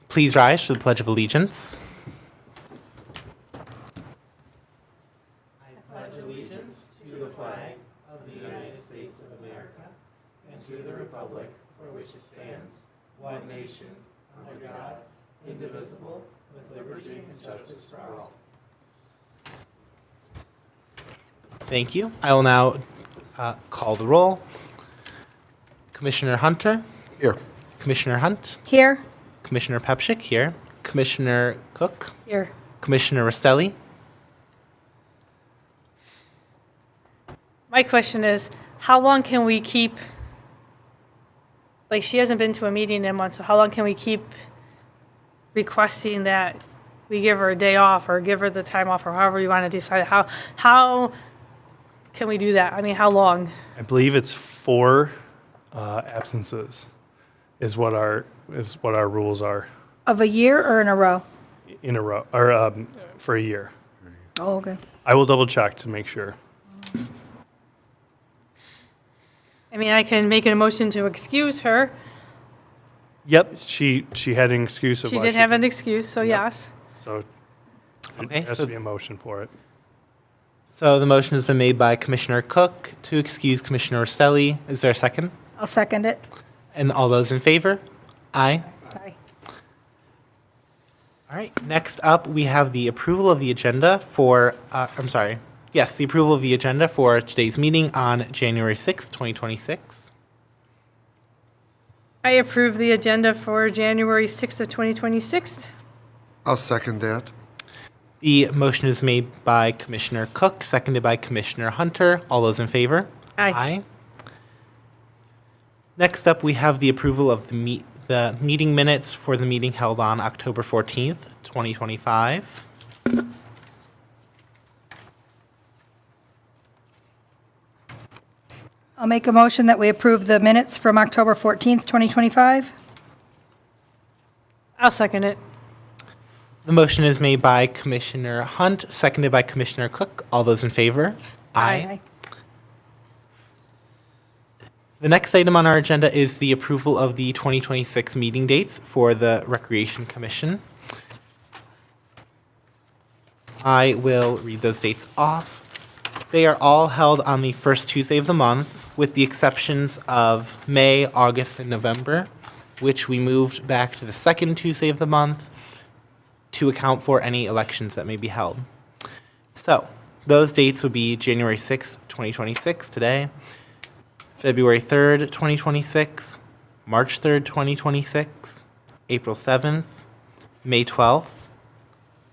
Please rise for the Pledge of Allegiance. Thank you. I will now call the roll. Commissioner Hunter? Here. Commissioner Hunt? Here. Commissioner Pepshik here. Commissioner Cook? Here. Commissioner Rostelli? My question is, how long can we keep, like, she hasn't been to a meeting in months, so how long can we keep requesting that we give her a day off or give her the time off or however you want to decide? How can we do that? I mean, how long? I believe it's 4 absences is what our rules are Of a year or in a row? in a row, or for a year. Oh, okay. I will double check to make sure. I mean, I can make a motion to excuse her. Yep, she had an excuse of She why did have an excuse, so yes. So Okay, it has so- to be a motion for it. So the motion has been made by Commissioner Cook to excuse Commissioner Rostelli. Is there a second? I'll second it. And all those in favor? Aye. Aye. All right, next up, we have the approval of the agenda for, the approval of the agenda for today's meeting on January 6th, 2026. I approve the agenda for January 6th of 2026. I'll second that. The motion is made by Commissioner Cook, seconded by Commissioner Hunter. All those in favor? Aye. Next up, we have the approval of the meeting minutes for the meeting held on October 14th, 2025. I'll make a motion that we approve the minutes from October 14th, 2025. I'll second it. The motion is made by Commissioner Hunt, seconded by Commissioner Cook. All those in favor? Aye. The next item on our agenda is the approval of the 2026 meeting dates for the Recreation Commission. I will read those dates off. They are all held on the first Tuesday of the month, with the exceptions of May, August, and November, which we moved back to the second Tuesday of the month to account for any elections that may be held. So, those dates would be January 6th, 2026, today, February 3rd, 2026, March 3rd, 2026, April 7th, May 12th,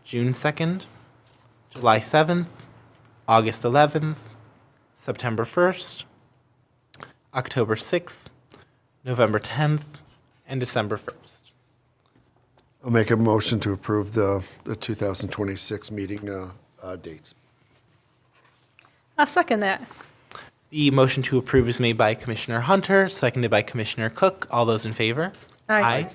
June 2nd, July 7th, August 11th, September 1st, October 6th, November 10th, and December 1st. I'll make a motion to approve the 2026 meeting dates. I'll second that. The motion to approve is made by Commissioner Hunter, seconded by Commissioner Cook. All those in favor? Aye.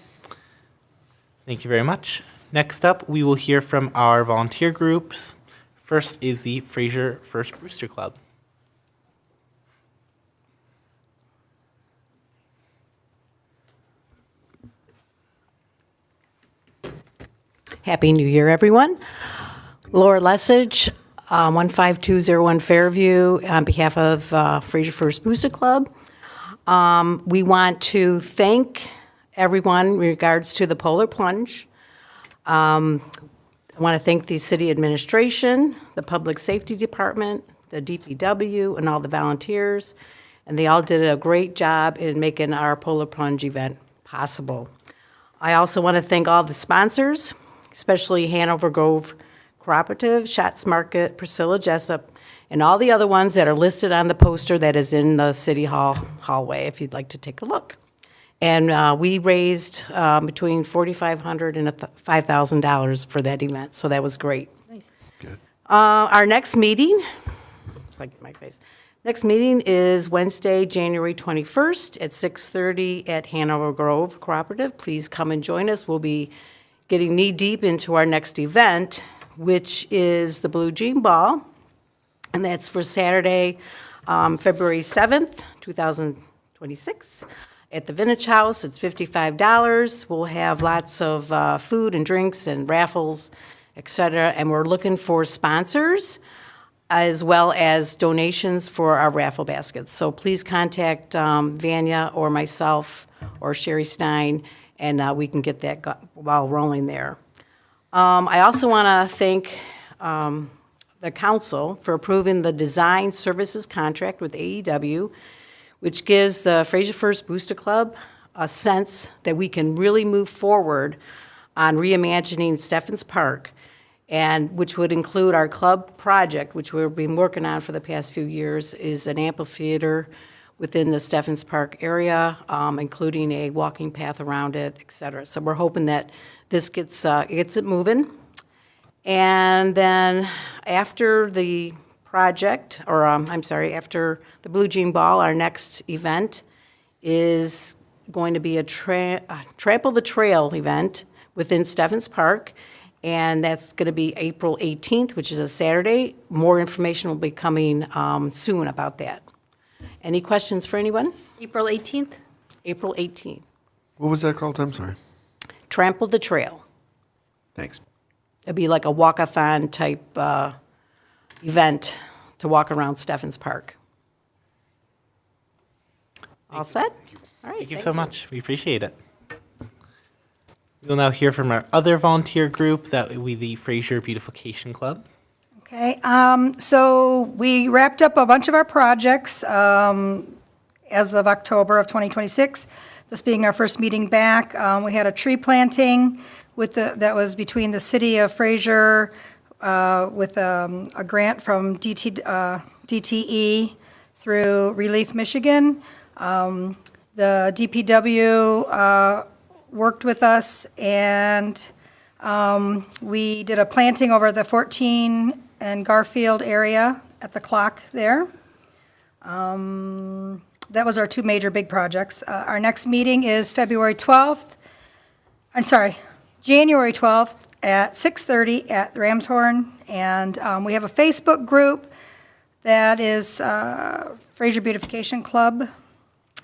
Thank you very much. Next up, we will hear from our volunteer groups. First is the Fraser First Booster Club. Happy New Year, everyone. Laura Lessage, 15201 Fairview, on behalf of Fraser First Booster Club. We want to thank everyone in regards to the Polar Plunge. I want to thank the city administration, the public safety department, the DPW, and all the volunteers. And they all did a great job in making our Polar Plunge event possible. I also want to thank all the sponsors, especially Hanover Grove Cooperative, Schatz Market, Priscilla Jessup, and all the other ones that are listed on the poster that is in the City Hall hallway, if you'd like to take a look. And we raised between $4,500 and $5,000 for that event, so that was great. Nice. Good. Our next meeting, it's like my face. Next meeting is Wednesday, January 21st at 6:30 at Hanover Grove Cooperative. Please come and join us. We'll be getting knee-deep into our next event, which is the Blue Jean Ball, and that's for Saturday, February 7th, 2026, At the Vintage House, it's $55. We'll have lots of food and drinks and raffles, et cetera, and we're looking for sponsors as well as donations for our raffle baskets. So please contact Vanya or myself or Sherry Stein, and we can get that ball rolling there. I also want to thank the council for approving the design services contract with AEW, which gives the Fraser First Booster Club a sense that we can really move forward on reimagining Steffens Park, and which would include our club project, which we've been working on for the past few years, is an amphitheater within the Steffens Park area, including a walking path around it, et cetera. So we're hoping that this gets it moving. And then after the project, or after the Blue Jean Ball, our next event is going to be a Trample the Trail event within Steffens Park, and that's going to be April 18th, which is a Saturday. More information will be coming soon about that. Any questions for anyone? April 18th? April 18th. What was that called? I'm sorry. Trample the Trail. Thanks. It'd be like a walk-a-thon type event to walk around Steffens Park. All set? All right. Thank you so much. We appreciate it. We'll now hear from our other volunteer group, that would be the Fraser Beautification Club. Okay, so we wrapped up a bunch of our projects as of October of 2026, this being our first meeting back. We had a tree planting that was between the city of Fraser with a grant from DTE through Relief Michigan. The DPW worked with us, and we did a planting over the 14 and Garfield area at the clock there. That was our two major big projects. Our next meeting is January 12th at 6:30 at the Ramshorn. And we have a Facebook group that is Fraser Beautification Club,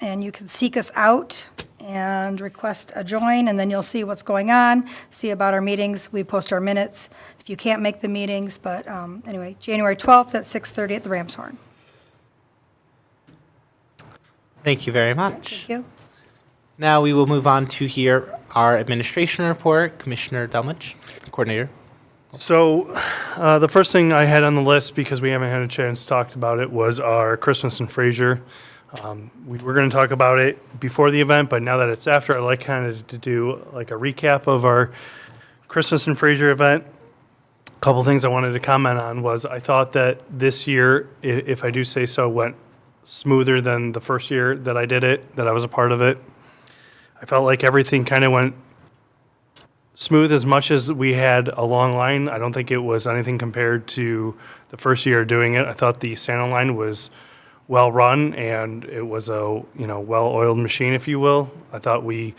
and you can seek us out and request a join, and then you'll see what's going on, see about our meetings. We post our minutes if you can't make the meetings, but anyway, January 12th at 6:30 at the Ramshorn. Thank you very much. Thank you. Now we will move on to hear our administration report. Commissioner Delmich, coordinator. So the first thing I had on the list, because we haven't had a chance to talk about it, was our Christmas in Fraser. We were going to talk about it before the event, but now that it's after, I'd like kind of to do like a recap of our Christmas in Fraser event. A couple things I wanted to comment on was I thought that this year, if I do say so, went smoother than the first year that I did it, that I was a part of it. I felt like everything kind of went smooth as much as we had a long line. I don't think it was anything compared to the first year doing it. I thought the Santa line was well run, and it was a well-oiled machine, if you will. I thought we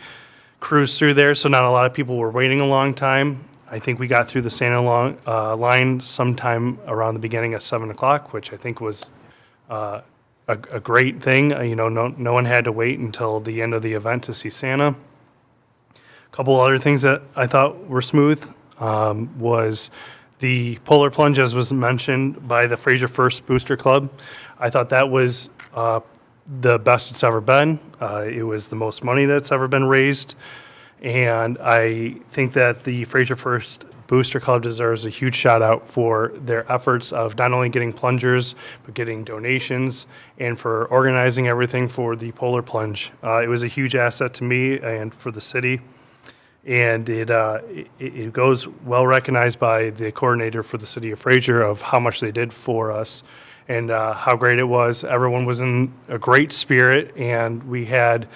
cruised through there, so not a lot of people were waiting a long time. I think we got through the Santa line sometime around the beginning of 7 o'clock, which I think was a great thing. No one had to wait until the end of the event to see Santa. A couple other things that I thought were smooth was the polar plunge, as was mentioned by the Fraser First Booster Club. I thought that was the best it's ever been. It was the most money that's ever been raised. And I think that the Fraser First Booster Club deserves a huge shout out for their efforts of not only getting plungers, but getting donations, and for organizing everything for the polar plunge. It was a huge asset to me and for the city. And it goes well recognized by the coordinator for the city of Fraser of how much they did for us and how great it was. Everyone was in a great spirit, and we had,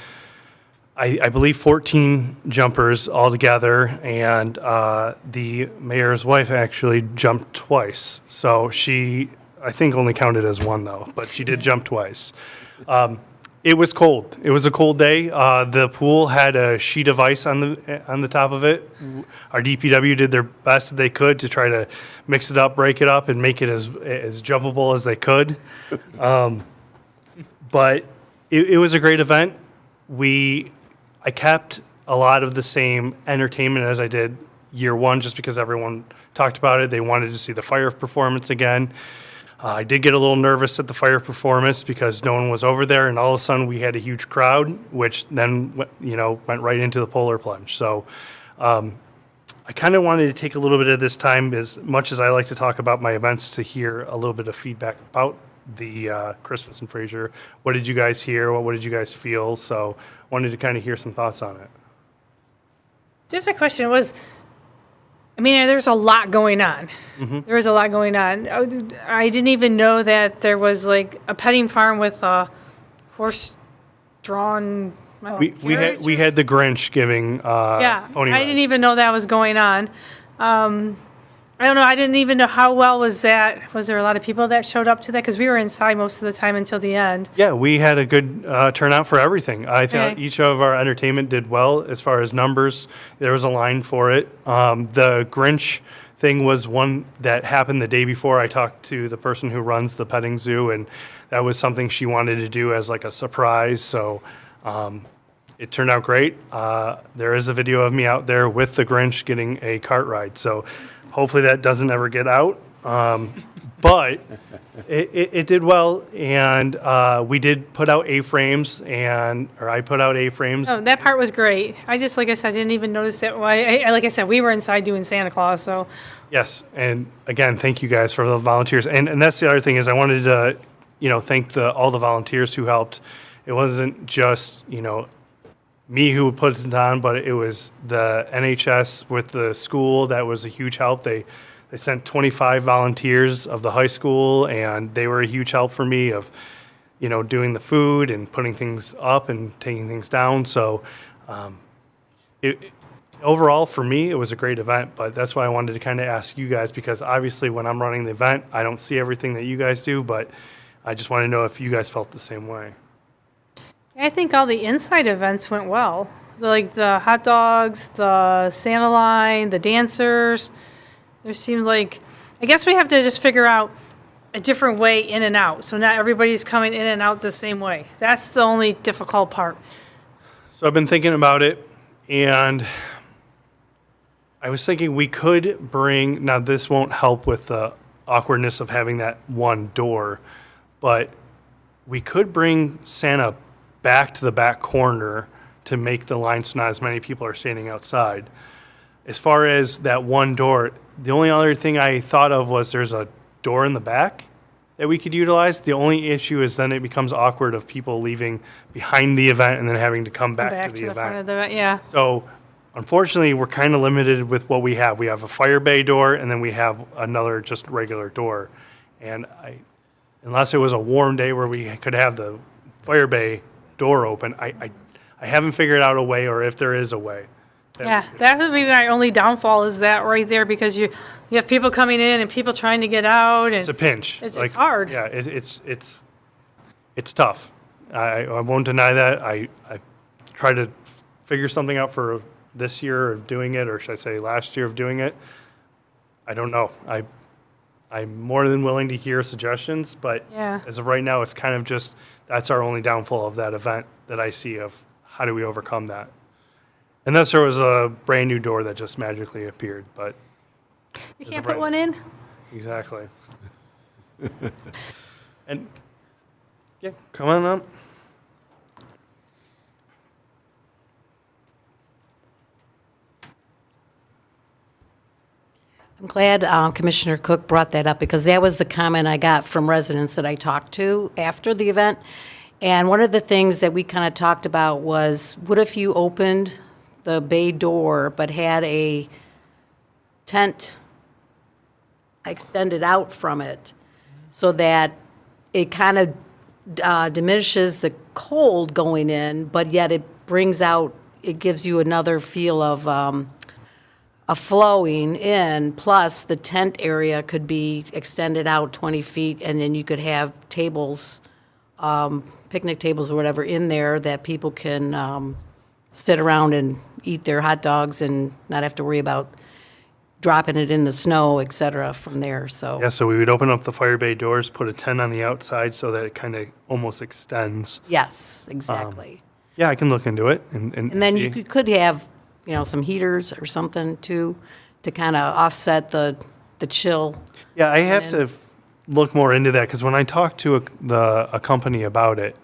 I believe, 14 jumpers altogether, and the mayor's wife actually jumped twice. So she, I think, only counted as one, though, but she did jump twice. It was cold. It was a cold day. The pool had a sheet of ice on the top of it. Our DPW did their best that they could to try to mix it up, break it up, and make it as jumpable as they could. But it was a great event. I kept a lot of the same entertainment as I did year one, just because everyone talked about it. They wanted to see the fire performance again. I did get a little nervous at the fire performance because no one was over there, and all of a sudden we had a huge crowd, which then went right into the polar plunge. So I kind of wanted to take a little bit of this time, as much as I like to talk about my events, to hear a little bit of feedback about the Christmas in Fraser. What did you guys hear? What did you guys feel? So wanted to kind of hear some thoughts on it. Just a question was, I mean, there's a lot going on. There was a lot going on. I didn't even know that there was like a petting farm with a horse-drawn. We had the Grinch giving pony I didn't rides. even know that was going on. I don't know. I didn't even know how well was that. Was there a lot of people that showed up to that? Because we were inside most of the time until the end. Yeah, we had a good turnout for everything. I think Okay. each of our entertainment did well as far as numbers. There was a line for it. The Grinch thing was one that happened the day before. I talked to the person who runs the petting zoo, and that was something she wanted to do as like a surprise. So it turned out great. There is a video of me out there with the Grinch getting a cart ride. So hopefully that doesn't ever get out. But it did well, and we did put out A-frames, or I put out A-frames. Oh, that part was great. I just, like I said, I didn't even notice that. Like I said, we were inside doing Santa Claus, so. Yes, and again, thank you guys for the volunteers. And that's the other thing, is I wanted to, thank all the volunteers who helped. It wasn't just, me who put it on, but it was the NHS with the school. That was a huge help. They sent 25 volunteers of the high school, and they were a huge help for me of, doing the food and putting things up and taking things down. So overall, for me, it was a great event, but that's why I wanted to kind of ask you guys, because obviously when I'm running the event, I don't see everything that you guys do, but I just want to know if you guys felt the same way. I think all the inside events went well. Like the hot dogs, the Santa line, the dancers. There seems like, I guess we have to just figure out a different way in and out. So not everybody's coming in and out the same way. That's the only difficult part. So I've been thinking about it, and I was thinking we could bring, now this won't help with the awkwardness of having that one door, but we could bring Santa back to the back corner to make the line so not as many people are standing outside. As far as that one door, the only other thing I thought of was there's a door in the back that we could utilize. The only issue is then it becomes awkward of people leaving behind the event and then having to come back to the front event. of the, yeah. So unfortunately, we're kind of limited with what we have. We have a fire bay door, and then we have another just regular door. And unless it was a warm day where we could have the fire bay door open, I haven't figured out a way, or if there is a way. Yeah, that would be my only downfall, is that right there, because you have people coming in and people trying to get out, and It's a pinch. It's hard. Yeah, it's tough. I won't deny that. I tried to figure something out for this year of doing it, or should I say last year of doing it. I don't know. I'm more than willing to hear suggestions, but Yeah. as of right now, it's kind of just, that's our only downfall of that event that I see of how do we overcome that. Unless there was a brand new door that just magically appeared, but You Is can't it put right? one in? exactly. And yeah, come on up. I'm glad Commissioner Cook brought that up, because that was the comment I got from residents that I talked to after the event. And one of the things that we kind of talked about was, what if you opened the bay door but had a tent extended out from it, so that it kind of diminishes the cold going in, but yet it brings out, it gives you another feel of a flowing in, plus the tent area could be extended out 20 feet, and then you could have tables, picnic tables or whatever in there that people can sit around and eat their hot dogs and not have to worry about dropping it in the snow, et cetera, from there, so. Yeah, so we would open up the fire bay doors, put a tent on the outside so that it kind of almost extends. Yes, exactly. Yeah, I can look into it And then see. you could have, some heaters or something too, to kind of offset the chill. Yeah, I have then- to look more into that because when I talked to a company about it,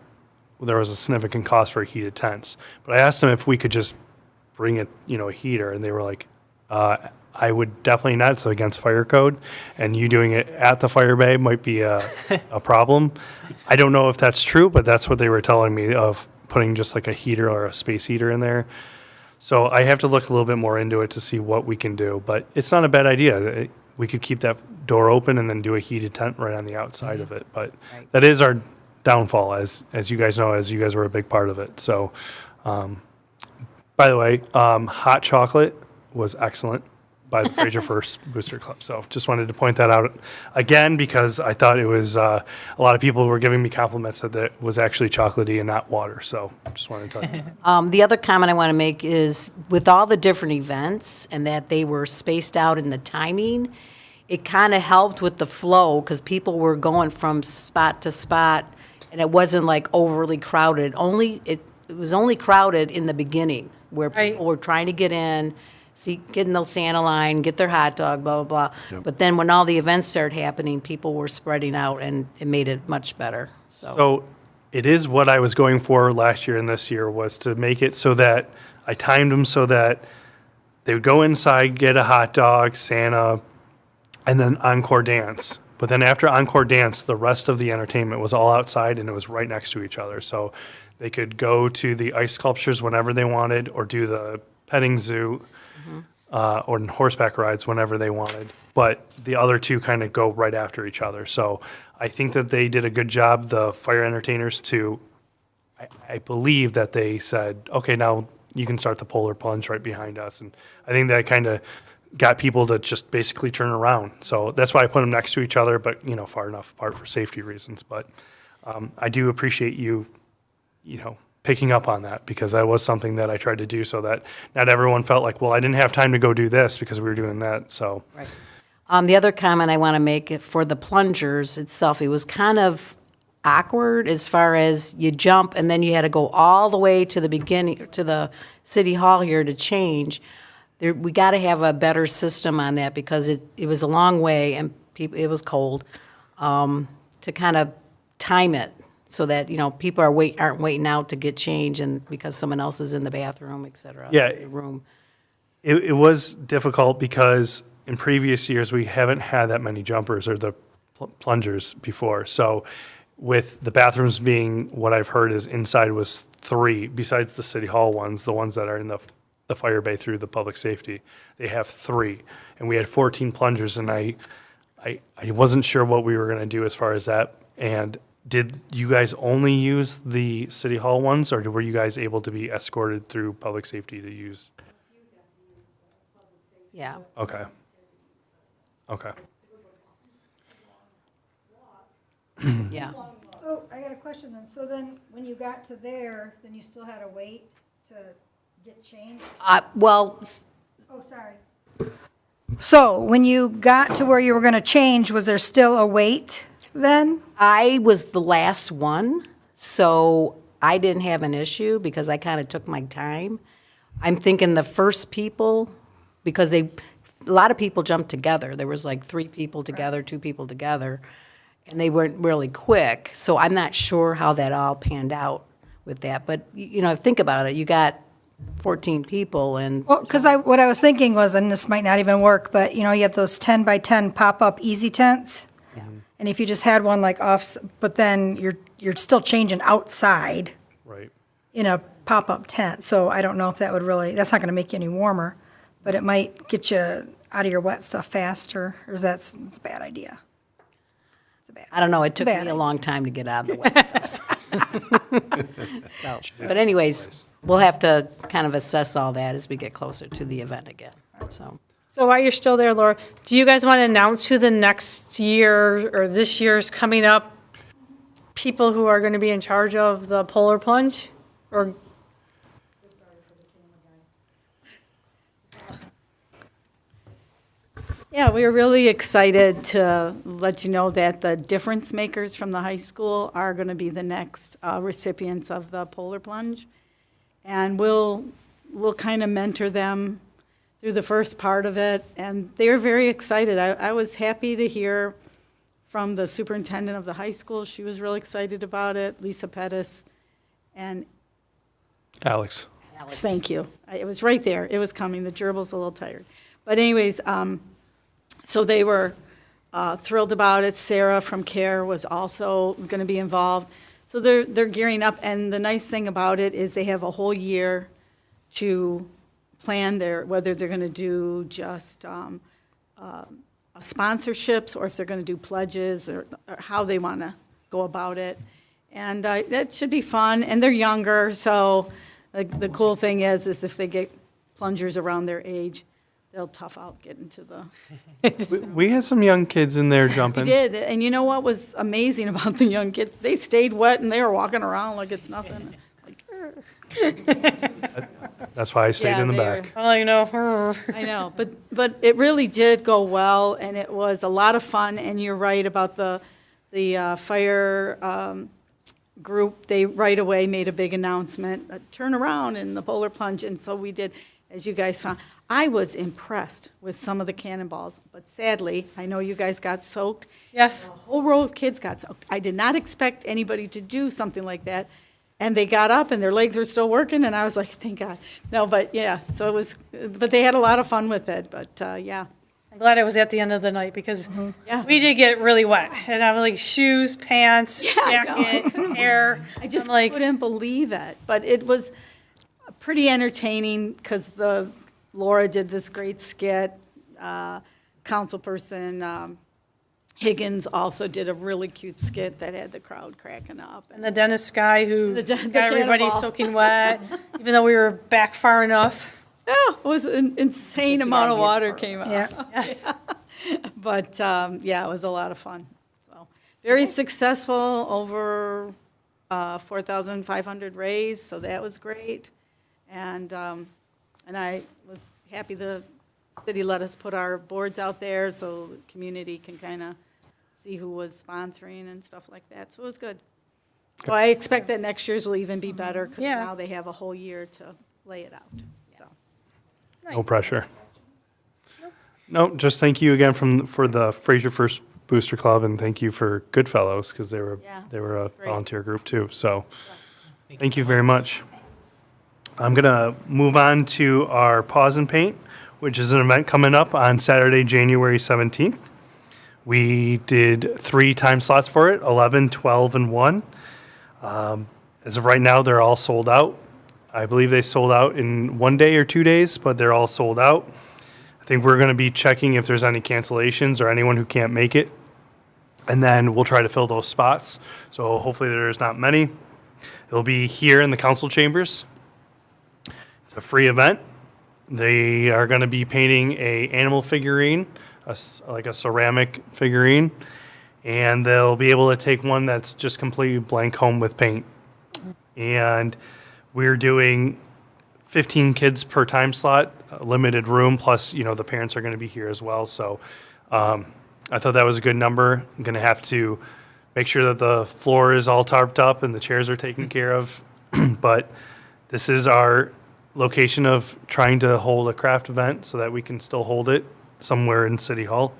there was a significant cost for heated tents. But I asked them if we could just bring it, a heater, and they were like, I would definitely not. It's against fire code, and you doing it at the fire bay might be a problem. I don't know if that's true, but that's what they were telling me of putting just like a heater or a space heater in there. So I have to look a little bit more into it to see what we can do. But it's not a bad idea. We could keep that door open and then do a heated tent right on the outside of it. But Right. that is our downfall, as you guys know, as you guys were a big part of it. So, by the way, hot chocolate was excellent by the Fraser First Booster Club. So just wanted to point that out again because I thought it was a lot of people were giving me compliments that it was actually chocolatey and not water. So just wanted to tell you. The other comment I want to make is with all the different events and that they were spaced out in the timing, it kind of helped with the flow because people were going from spot to spot and it wasn't like overly crowded. It was only crowded in the beginning where Right. people were trying to get in, get in the Santa line, get their hot dog, blah, blah, blah. But then when all the events started happening, people were spreading out and it made it much better. So it is what I was going for last year and this year was to make it so that I timed them so that they would go inside, get a hot dog, Santa, and then encore dance. But then after encore dance, the rest of the entertainment was all outside and it was right next to each other. So they could go to the ice sculptures whenever they wanted or do the petting zoo or horseback rides whenever they wanted. But the other two kind of go right after each other. So I think that they did a good job, the fire entertainers, I believe that they said, okay, now you can start the polar plunge right behind us. And I think that kind of got people to just basically turn around. So that's why I put them next to each other, but, far enough apart for safety reasons. But I do appreciate you picking up on that because that was something that I tried to do so that not everyone felt like, well, I didn't have time to go do this because we were doing that. So The other comment I want to make for the plungers itself, it was kind of awkward as far as you jump and then you had to go all the way to the beginning, to the city hall here to change. We got to have a better system on that because it was a long way and it was cold, to kind of time it so that, people aren't waiting out to get change and because someone else is in the bathroom, et cetera. Yeah. in the room. it was difficult because in previous years, we haven't had that many jumpers or the plungers before. So with the bathrooms being what I've heard is inside was 3, besides the city hall ones, the ones that are in the fire bay through the public safety, they have 3. And we had 14 plungers and I wasn't sure what we were going to do as far as that. And did you guys only use the city hall ones or were you guys able to be escorted through public safety to use? Yeah. Okay. Okay. Yeah. So I got a question then. So then, when you got to there, then you still had to wait to get changed? Well, Oh, sorry. So when you got to where you were going to change, was there still a wait then? I was the last one, so I didn't have an issue because I kind of took my time. I'm thinking the first people, because a lot of people jumped together. There was like 3 people together, 2 people together, and they weren't really quick. So I'm not sure how that all panned out with that. But, think about it. You got 14 people and. Well, because what I was thinking was, and this might not even work, but you have those 10 by 10 pop-up easy tents. Yeah. And if you just had one like off, but then you're still changing outside Right. in a pop-up tent. So I don't know if that would really, that's not going to make you any warmer, but it might get you out of your wet stuff faster, or it's a bad idea. It's a bad. I don't know, it took bad me a idea. long time to get out of the wet stuff. So, but anyways, we'll have to kind of assess all that as we get closer to the event again, so. So while you're still there, Laura, do you guys want to announce who the next year or this year's coming up people who are going to be in charge of the polar plunge? Or Yeah, we are really excited to let you know that the difference makers from the high school are going to be the next recipients of the polar plunge. and we'll kind of mentor them through the first part of it, and they're very excited. I was happy to hear from the superintendent of the high school. She was really excited about it, Lisa Pettis, and Alex. thank you. It was right there. It was coming. The gerbil's a little tired. But anyways, so they were thrilled about it. Sarah from CARE was also going to be involved. So they're gearing up, and the nice thing about it is they have a whole year to plan whether they're going to do just sponsorships or if they're going to do pledges or how they want to go about it. And that should be fun. And they're younger, so the cool thing is if they get plungers around their age, they'll tough out getting to the. We had some young kids in there We jumping. did, and you know what was amazing about the young kids? They stayed wet and they were walking around like it's nothing. Like, That's why I stayed Yeah, in the they were- back. Oh, you know, I know, but it really did go well, and it was a lot of fun. And you're right about the fire group. They right away made a big announcement, turn around in the polar plunge, and so we did, as you guys found. I was impressed with some of the cannonballs, but sadly, I know you guys got soaked. yes. A whole row of kids got soaked. I did not expect anybody to do something like that. And they got up and their legs were still working, and I was like, thank God. No, but yeah, so it was, but they had a lot of fun with it, but yeah. I'm glad it was at the end of the night because Yeah. we did get really wet. And I'm like shoes, pants, Yeah, I know. jacket, hair. I just I'm like, couldn't believe it. But it was pretty entertaining because Laura did this great skit. Councilperson Higgins also did a really cute skit that had the crowd cracking up. and the dentist guy who The got cannonball. everybody soaking wet, even though we were back far enough. Yeah, it was an insane amount of water came out. Yeah. Yes. But, yeah, it was a lot of fun. So very successful, over 4,500 raised, so that was great. And I was happy the city let us put our boards out there so the community can kind of see who was sponsoring and stuff like that. So it was good. So I expect that next year's will even be better because Yeah. now they have a whole year to lay it out, so. No pressure. No, just thank you again for the Fraser First Booster Club, and thank you for Goodfellows, because they were Yeah, a great. volunteer group too. So thank you very much. I'm going to move on to our Pause and Paint, which is an event coming up on Saturday, January 17th. We did 3 time slots for it, 11, 12, and 1. As of right now, they're all sold out. I believe they sold out in 1 day or 2 days, but they're all sold out. I think we're going to be checking if there's any cancellations or anyone who can't make it. And then we'll try to fill those spots. So hopefully there's not many. It'll be here in the council chambers. It's a free event. They are going to be painting a animal figurine, like a ceramic figurine, and they'll be able to take one that's just completely blank home with paint. And we're doing 15 kids per time slot, a limited room, plus, the parents are going to be here as well. So I thought that was a good number. I'm going to have to make sure that the floor is all tarped up and the chairs are taken care of. But this is our location of trying to hold a craft event so that we can still hold it somewhere in City Hall.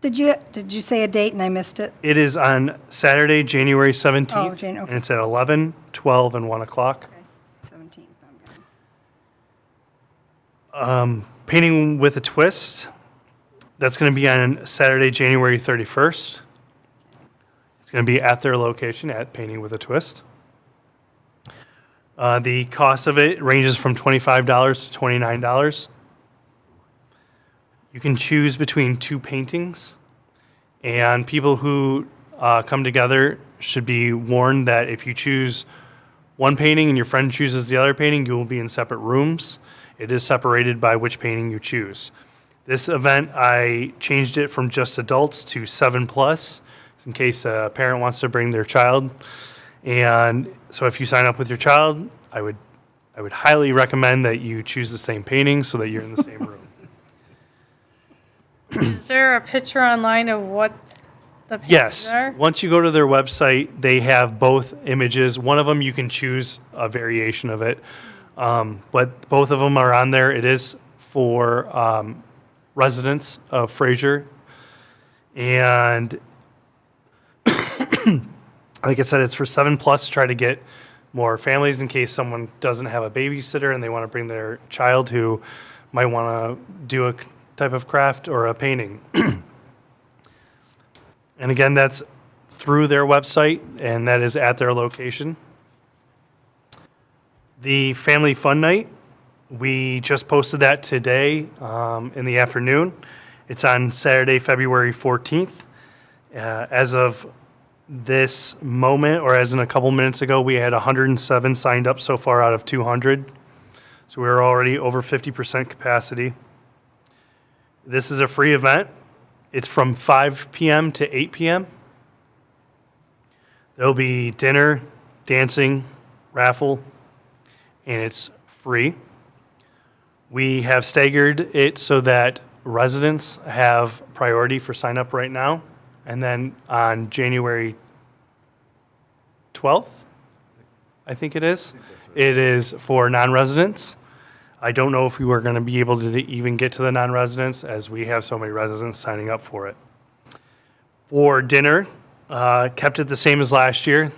Did you say a date and I missed it? It is on Saturday, January 17th. Oh, okay. And it's at 11, 12, and 1 o'clock. 17th. Okay. Painting with a Twist, that's going to be on Saturday, January 31st. It's going to be at their location at Painting with a Twist. The cost of it ranges from $25 to $29. You can choose between 2 paintings, and people who come together should be warned that if you choose one painting and your friend chooses the other painting, you will be in separate rooms. It is separated by which painting you choose. This event, I changed it from just adults to 7+, in case a parent wants to bring their child. And so if you sign up with your child, I would highly recommend that you choose the same painting so that you're in the same room. Is there a picture online of what the pages Yes. are? Once you go to their website, they have both images. One of them, you can choose a variation of it. But both of them are on there. It is for residents of Fraser. And like I said, it's for 7+ to try to get more families in case someone doesn't have a babysitter and they want to bring their child who might want to do a type of craft or a painting. And again, that's through their website, and that is at their location. The Family Fun Night, we just posted that today in the afternoon. It's on Saturday, February 14th. As of this moment, or as in a couple minutes ago, we had 107 signed up so far out of 200. So we're already over 50% capacity. This is a free event. It's from 5 p.m. to 8 p.m. There'll be dinner, dancing, raffle, and it's free. We have staggered it so that residents have priority for sign up right now. And then on January 12th, I think it is, it is for non-residents. I don't know if we were going to be able to even get to the non-residents as we have so many residents signing up for it. For dinner, kept it the same as last year.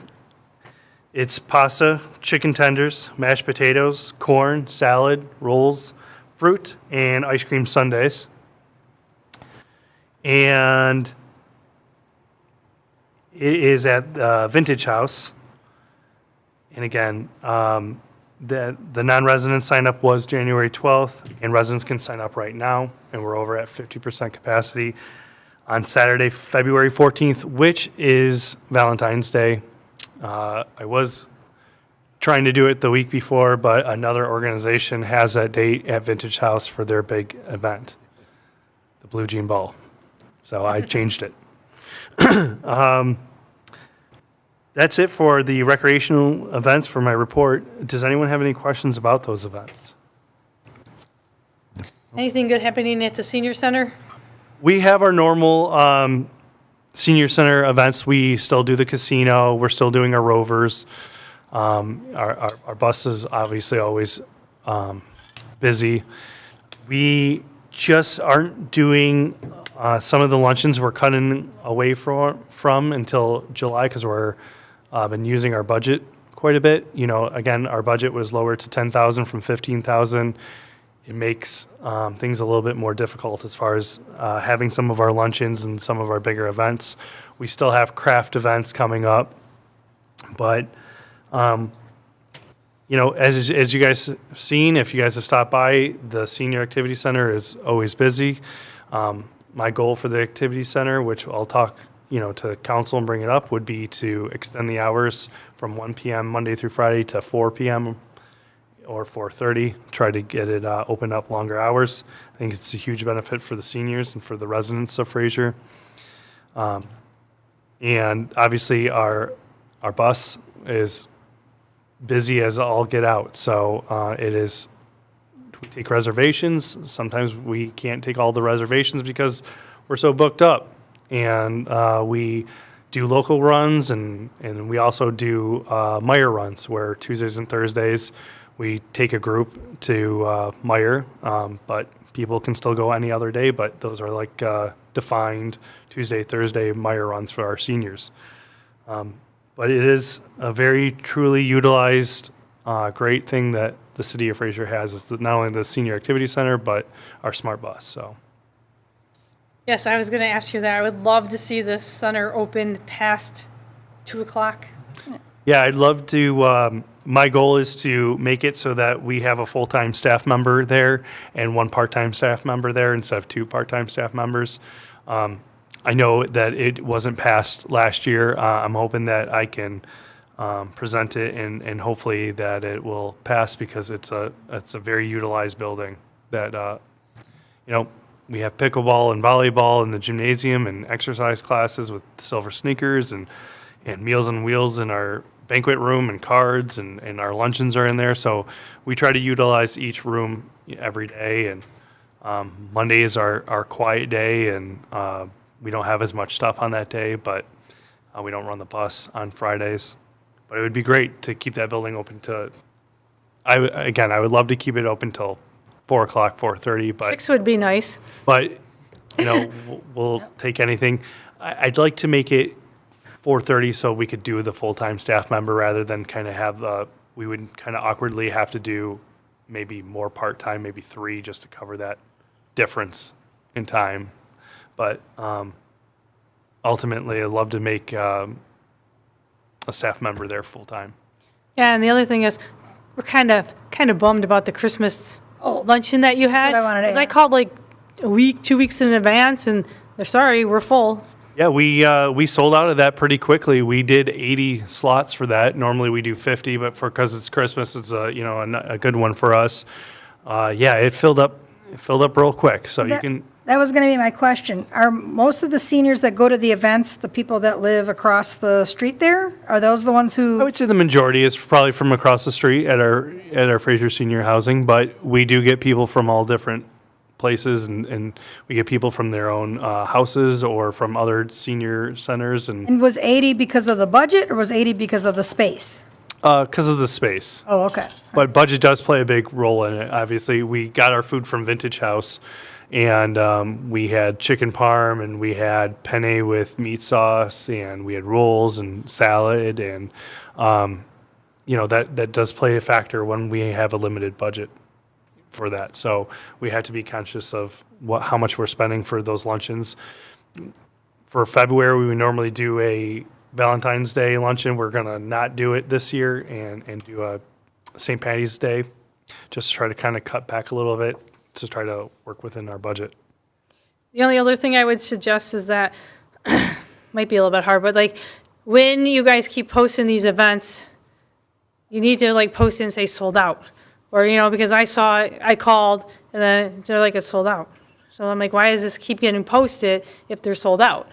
It's pasta, chicken tenders, mashed potatoes, corn, salad, rolls, fruit, and ice cream sundaes. And it is at the Vintage House. And again, the non-resident sign-up was January 12th, and residents can sign up right now, and we're over at 50% capacity on Saturday, February 14th, which is Valentine's Day. I was trying to do it the week before, but another organization has that date at Vintage House for their big event, the Blue Jean Ball. So I changed it. That's it for the recreational events for my report. Does anyone have any questions about those events? Anything good happening at the senior center? We have our normal senior center events. We still do the casino. We're still doing our rovers. Our bus is obviously always busy. We just aren't doing some of the luncheons. We're cutting away from until July because we're been using our budget quite a bit. You know, again, our budget was lowered to 10,000 from 15,000. It makes things a little bit more difficult as far as having some of our luncheons and some of our bigger events. We still have craft events coming up, but you know, as you guys have seen, if you guys have stopped by, the Senior Activity Center is always busy. My goal for the Activity Center, which I'll talk, you know, to council and bring it up, would be to extend the hours from 1 p.m. Monday through Friday to 4 p.m. or 4:30. Try to get it open up longer hours. I think it's a huge benefit for the seniors and for the residents of Fraser. And obviously, our bus is busy as all get out. So it is. We take reservations. Sometimes we can't take all the reservations because we're so booked up. And we do local runs, and we also do Meyer runs, where Tuesdays and Thursdays we take a group to Meyer, but people can still go any other day, but those are like defined Tuesday, Thursday Meyer runs for our seniors. But it is a very truly utilized, great thing that the city of Fraser has, is not only the Senior Activity Center, but our Smart Bus. So. Yes, I was going to ask you that. I would love to see the center open past 2 o'clock. Yeah, I'd love to. My goal is to make it so that we have a full-time staff member there and one part-time staff member there instead of 2 part-time staff members. I know that it wasn't passed last year. I'm hoping that I can present it and hopefully that it will pass, because it's a very utilized building that, you know, we have pickleball and volleyball in the gymnasium and exercise classes with silver sneakers and Meals on Wheels in our banquet room and cards, and our luncheons are in there. So we try to utilize each room every day. And Monday is our quiet day, and we don't have as much stuff on that day, but we don't run the bus on Fridays. But it would be great to keep that building open to, I would love to keep it open till 4 o'clock, 4:30, but. 6 would be nice. But, we'll take anything. I'd like to make it 4:30 so we could do the full-time staff member rather than kind of have we would kind of awkwardly have to do maybe more part-time, maybe 3, just to cover that difference in time. But ultimately, I'd love to make a staff member there full-time. Yeah, and the other thing is, we're kind of bummed about the Christmas luncheon that you had. what I wanted to Because I ask. called like a week, 2 weeks in advance, and they're sorry, we're full. Yeah, we sold out of that pretty quickly. We did 80 slots for that. Normally we do 50, but because it's Christmas, it's a good one for us. It filled up real quick. So you can. That was going to be my question. Are most of the seniors that go to the events the people that live across the street there? Are those the ones I who? would say the majority is probably from across the street at our Fraser Senior Housing, but we do get people from all different places, and we get people from their own houses or from other senior centers, and And was 80 because of the budget, or was 80 because of the space? because of the space. Oh, okay. But budget does play a big role in it. Obviously, we got our food from Vintage House, and we had chicken parm, and we had penne with meat sauce, and we had rolls and salad, and that does play a factor when we have a limited budget for that. So we have to be conscious of how much we're spending for those luncheons. For February, we would normally do a Valentine's Day luncheon. We're going to not do it this year and do a St. Patty's Day, just to try to kind of cut back a little bit to try to work within our budget. The only other thing I would suggest is that, might be a little bit hard, but like, when you guys keep posting these events, you need to like post it and say sold out. Or, because I called, and then they're like, it's sold out. So I'm like, why does this keep getting posted if they're sold out?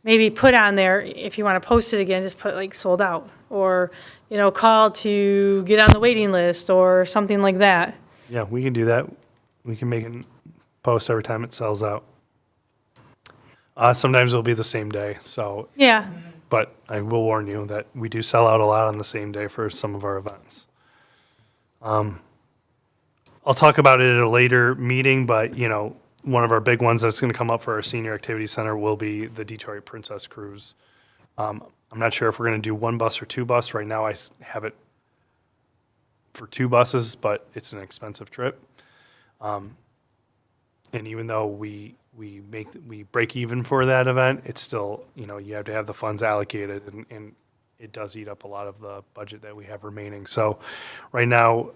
Maybe put on there, if you want to post it again, just put like sold out. Or, call to get on the waiting list or something like that. Yeah, we can do that. We can make a post every time it sells out. Sometimes it'll be the same day, so. Yeah. But I will warn you that we do sell out a lot on the same day for some of our events. I'll talk about it at a later meeting, but, one of our big ones that's going to come up for our senior activity center will be the Detroit Princess Cruise. I'm not sure if we're going to do 1 bus or 2 bus. Right now I have it for 2 buses, but it's an expensive trip. And even though we break even for that event, it's still, you have to have the funds allocated, and it does eat up a lot of the budget that we have remaining. So right now,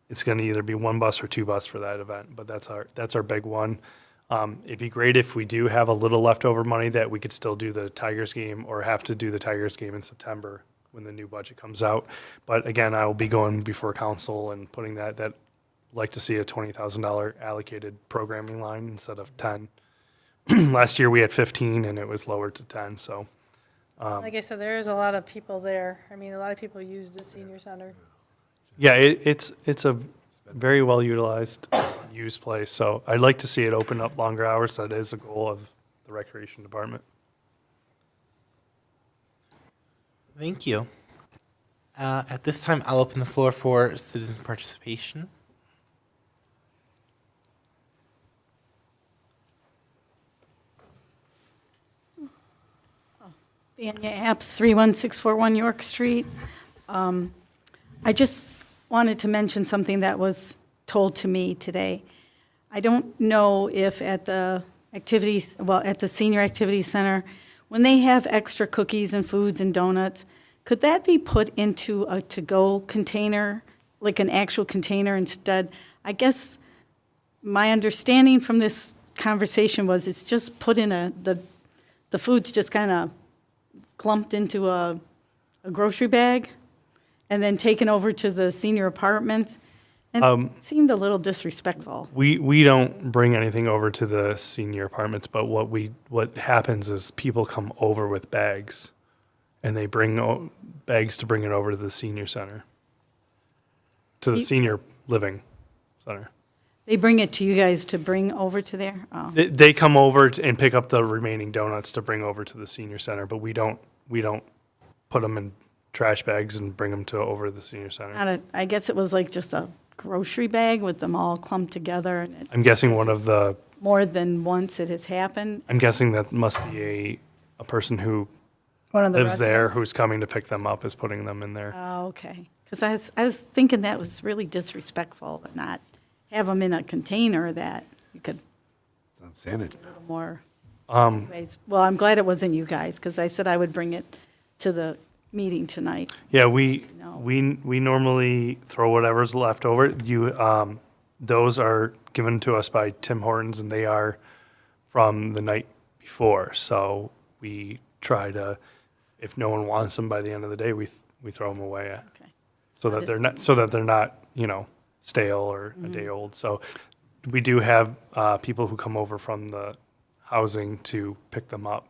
it's going to either be 1 bus or 2 bus for that event, but that's our big one. It'd be great if we do have a little leftover money that we could still do the Tigers game or have to do the Tigers game in September when the new budget comes out. But again, I will be going before council and putting that like to see a $20,000 allocated programming line instead of 10. Last year we had 15 and it was lowered to 10, so. Like I said, there is a lot of people there. I mean, a lot of people use the senior center. Yeah, it's a very well utilized, used place. So I'd like to see it open up longer hours. That is a goal of the recreation department. Thank you. At this time, I'll open the floor for citizen participation. Vanya Apps, 31641 York Street. I just wanted to mention something that was told to me today. I don't know if at the activities, at the Senior Activity Center, when they have extra cookies and foods and donuts, could that be put into a to-go container, like an actual container instead? I guess my understanding from this conversation was it's just put in the food's just kind of clumped into a grocery bag and then taken over to the senior apartment. And it seemed a little disrespectful. We don't bring anything over to the senior apartments, but what happens is people come over with bags, and they bring bags to bring it over to the senior center, to the senior living center. They bring it to you guys to bring over to there? Oh, They come over and pick up the remaining donuts to bring over to the senior center, but we don't put them in trash bags and bring them to over the senior center. I guess it was like just a grocery bag with them all clumped together, and I'm guessing more than once it has happened. I'm guessing that must be a person who One of the lives there residents. who's coming to pick them up is putting them in there. Oh, okay. Because I was thinking that was really disrespectful to not have them in a container that you could It's unsanitary. a little more ways. Well, I'm glad it wasn't you guys, because I said I would bring it to the meeting tonight. Yeah, we No. we normally throw whatever's left over. Those are given to us by Tim Hortons, and they are from the night before. So we try to, if no one wants them by the end of the day, we throw them away Okay. so that they're not stale or a day old. So we do have people who come over from the housing to pick them up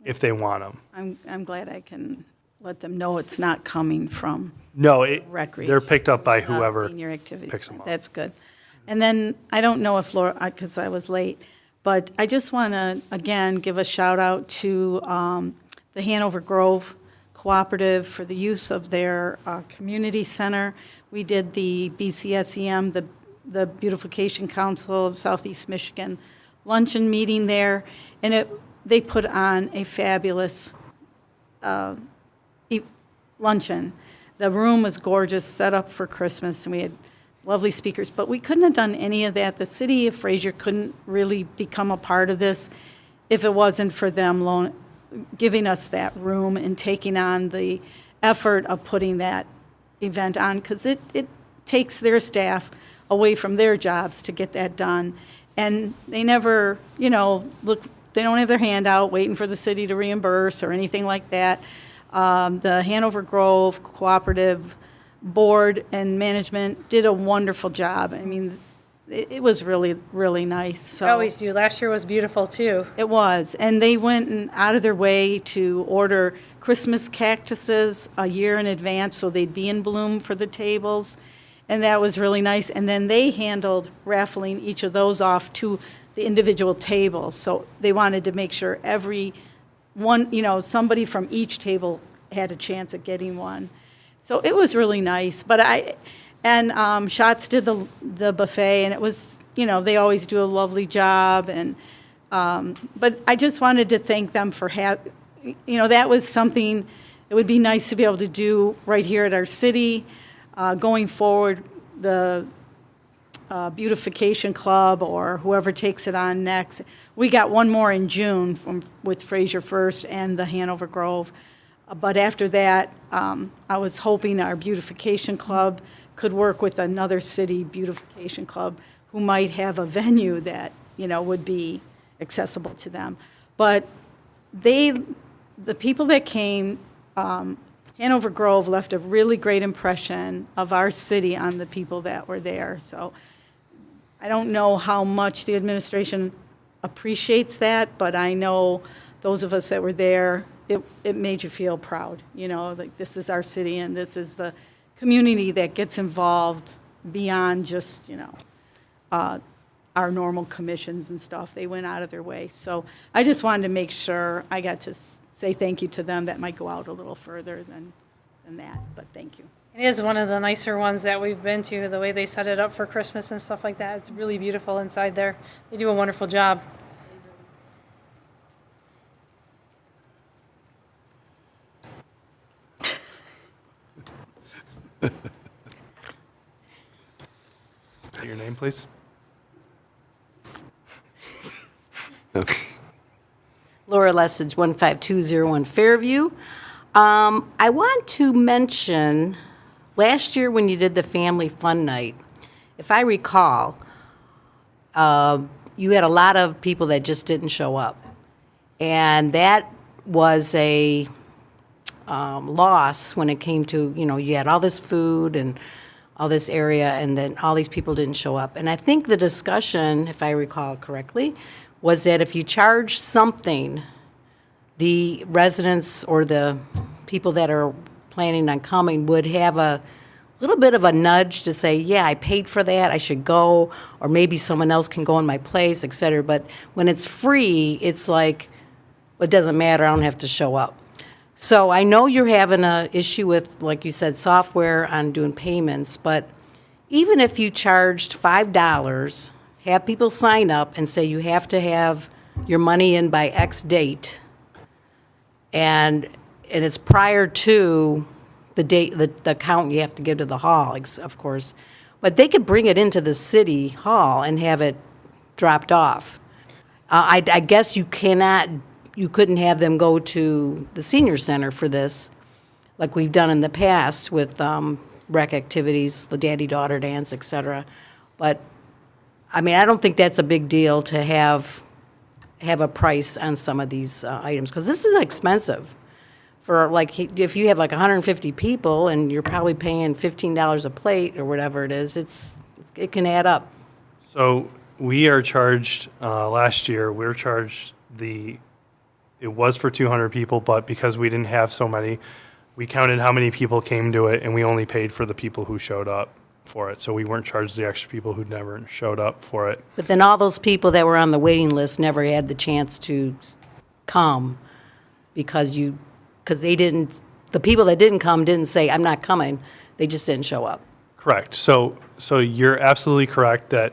if they want them. I'm glad I can let them know it's not coming from No, Recre. they're picked up by whoever senior activity. picks them up. That's good. And then, I don't know if Laura, because I was late, but I just want to, again, give a shout out to the Hanover Grove Cooperative for the use of their community center. We did the BCSEM, the Beautification Council of Southeast Michigan luncheon meeting there, and they put on a fabulous luncheon. The room was gorgeous, set up for Christmas, and we had lovely speakers, but we couldn't have done any of that. The city of Fraser couldn't really become a part of this if it wasn't for them giving us that room and taking on the effort of putting that event on, because it takes their staff away from their jobs to get that done. And they never, they don't have their hand out waiting for the city to reimburse or anything like that. The Hanover Grove Cooperative Board and management did a wonderful job. I mean, it was really, really nice. So I always do. Last year was beautiful, too. it was, and they went out of their way to order Christmas cactuses a year in advance so they'd be in bloom for the tables, and that was really nice. And then they handled raffling each of those off to the individual tables. So they wanted to make sure every one, somebody from each table had a chance at getting one. So it was really nice. But Schatz did the buffet, and it was, they always do a lovely job. And but I just wanted to thank them for that was something it would be nice to be able to do right here at our city. Going forward, the Beautification Club or whoever takes it on next. We got one more in June with Fraser First and the Hanover Grove. But after that, I was hoping our Beautification Club could work with another city beautification club who might have a venue that, would be accessible to them. But the people that came, Hanover Grove left a really great impression of our city on the people that were there. So I don't know how much the administration appreciates that, but I know those of us that were there, it made you feel proud, like this is our city and this is the community that gets involved beyond just, our normal commissions and stuff. They went out of their way. So I just wanted to make sure I got to say thank you to them. That might go out a little further than that, but thank you. It is one of the nicer ones that we've been to, the way they set it up for Christmas and stuff like that. It's really beautiful inside there. They do a wonderful job. State your name, please. Laura Lessage, 15201 Fairview. I want to mention, last year when you did the Family Fun Night, if I recall, you had a lot of people that just didn't show up. And that was a loss when it came to, you had all this food and all this area, and then all these people didn't show up. And I think the discussion, if I recall correctly, was that if you charge something, the residents or the people that are planning on coming would have a little bit of a nudge to say, yeah, I paid for that, I should go, or maybe someone else can go in my place, et cetera. But when it's free, it's like, it doesn't matter, I don't have to show up. So I know you're having a issue with, like you said, software on doing payments, but even if you charged $5, have people sign up and say you have to have your money in by X date, and it's prior to the date, the account you have to give to the hall, of course, but they could bring it into the city hall and have it dropped off. I guess you couldn't have them go to the senior center for this, like we've done in the past with rec activities, the daddy-daughter dance, et cetera. But, I mean, I don't think that's a big deal to have a price on some of these items, because this is expensive. For like, if you have like 150 people and you're probably paying $15 a plate or whatever it is, it can add up. So we are charged, last year, we were charged it was for 200 people, but because we didn't have so many, we counted how many people came to it, and we only paid for the people who showed up for it. So we weren't charged the extra people who never showed up for it. But then all those people that were on the waiting list never had the chance to come because the people that didn't come didn't say, I'm not coming. They just didn't show up. Correct. So you're absolutely correct that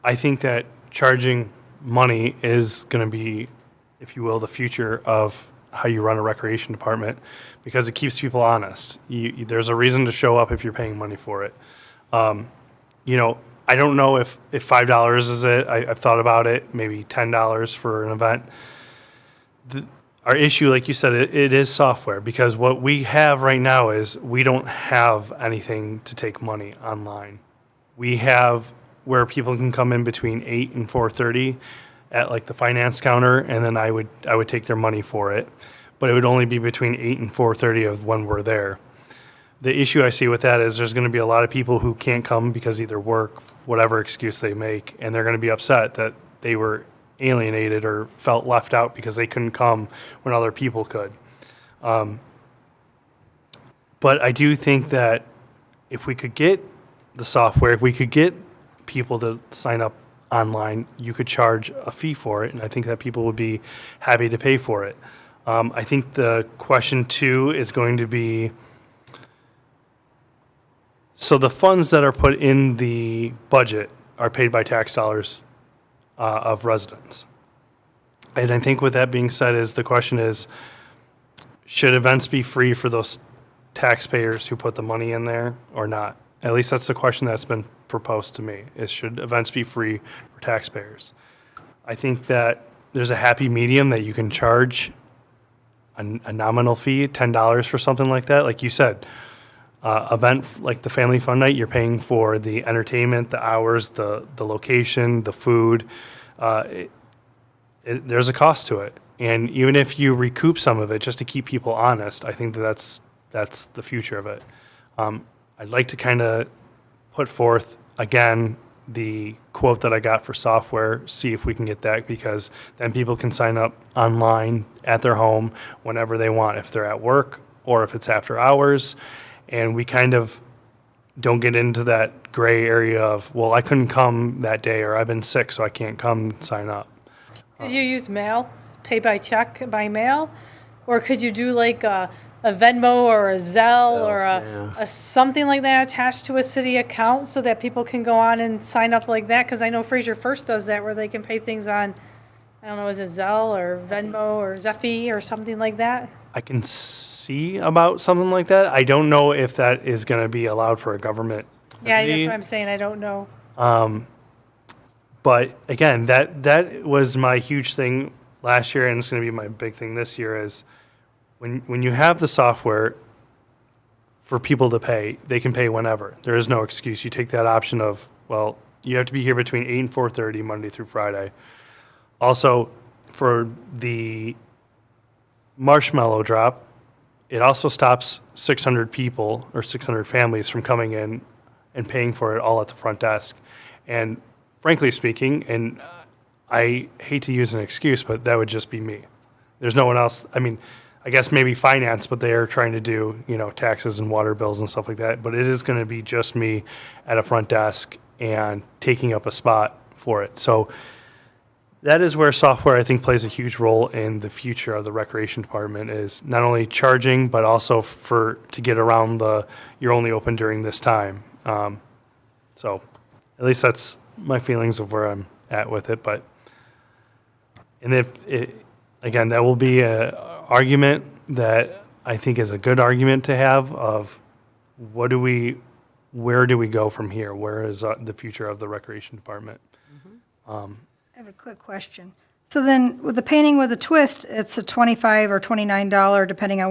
I think that charging money is going to be, if you will, the future of how you run a recreation department, because it keeps people honest. There's a reason to show up if you're paying money for it. I don't know if $5 is it. I've thought about it, maybe $10 for an event. Our issue, like you said, it is software, because what we have right now is we don't have anything to take money online. We have where people can come in between 8 and 4:30 at like the finance counter, and then I would take their money for it, but it would only be between 8 and 4:30 of when we're there. The issue I see with that is there's going to be a lot of people who can't come because either work, whatever excuse they make, and they're going to be upset that they were alienated or felt left out because they couldn't come when other people could. But I do think that if we could get the software, if we could get people to sign up online, you could charge a fee for it, and I think that people would be happy to pay for it. I think the question too is going to be, so the funds that are put in the budget are paid by tax dollars of residents. And I think with that being said, the question is, should events be free for those taxpayers who put the money in there or not? At least that's the question that's been proposed to me, is should events be free for taxpayers? I think that there's a happy medium that you can charge a nominal fee, $10 for something like that. Like you said, event like the Family Fun Night, you're paying for the entertainment, the hours, the location, the food. There's a cost to it. And even if you recoup some of it just to keep people honest, I think that's the future of it. I'd like to kind of put forth, again, the quote that I got for software, see if we can get that, because then people can sign up online at their home whenever they want, if they're at work or if it's after hours. And we kind of don't get into that gray area of, well, I couldn't come that day, or I've been sick, so I can't come sign up. Could you use mail, pay by check by mail? Or could you do like a Venmo or a Zelle or a something like that attached to a city account so that people can go on and sign up like that? Because I know Fraser First does that, where they can pay things on, I don't know, is it Zelle or Venmo or Zeffy or something like that? I can see about something like that. I don't know if that is going to be allowed for a government Yeah, entity. that's what I'm saying. I don't know. But again, that was my huge thing last year, and it's going to be my big thing this year, is when you have the software for people to pay, they can pay whenever. There is no excuse. You take that option of, well, you have to be here between 8 and 4:30 Monday through Friday. Also, for the marshmallow drop, it also stops 600 people or 600 families from coming in and paying for it all at the front desk. And frankly speaking, and I hate to use an excuse, but that would just be me. There's no one else. I mean, I guess maybe finance, but they are trying to do, taxes and water bills and stuff like that. But it is going to be just me at a front desk and taking up a spot for it. So that is where software, I think, plays a huge role in the future of the recreation department, is not only charging, but also to get around you're only open during this time. So at least that's my feelings of where I'm at with it. Again, that will be a argument that I think is a good argument to have of where do we go from here? Where is the future of the recreation department? I have a quick question. So then, with the painting with a twist, it's a $25 or $29, depending on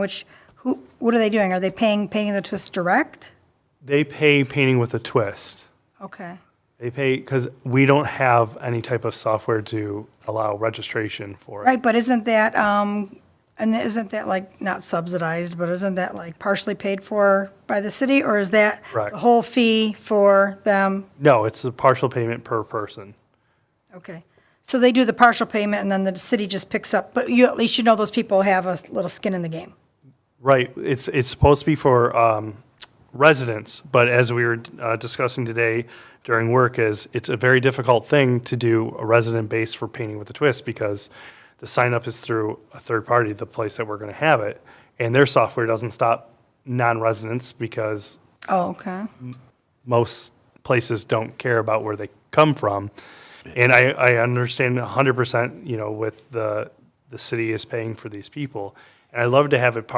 what are they doing? Are they paying painting the twist direct? They pay painting with a twist. Okay. They pay because we don't have any type of software to allow registration for it. Right, but isn't that, and isn't that like not subsidized, but isn't that like partially paid for by the city? Or is that Correct. the whole fee for them? No, it's a partial payment per person. Okay. So they do the partial payment and then the city just picks up, but you, at least you know those people have a little skin in the game. Right. It's supposed to be for residents, but as we were discussing today during work, it's a very difficult thing to do a resident base for painting with a twist because the sign up is through a third party, the place that we're going to have it, and their software doesn't stop non-residents because Oh, okay. most places don't care about where they come from. And I understand 100%, with the city is paying for these people. And I'd love to have it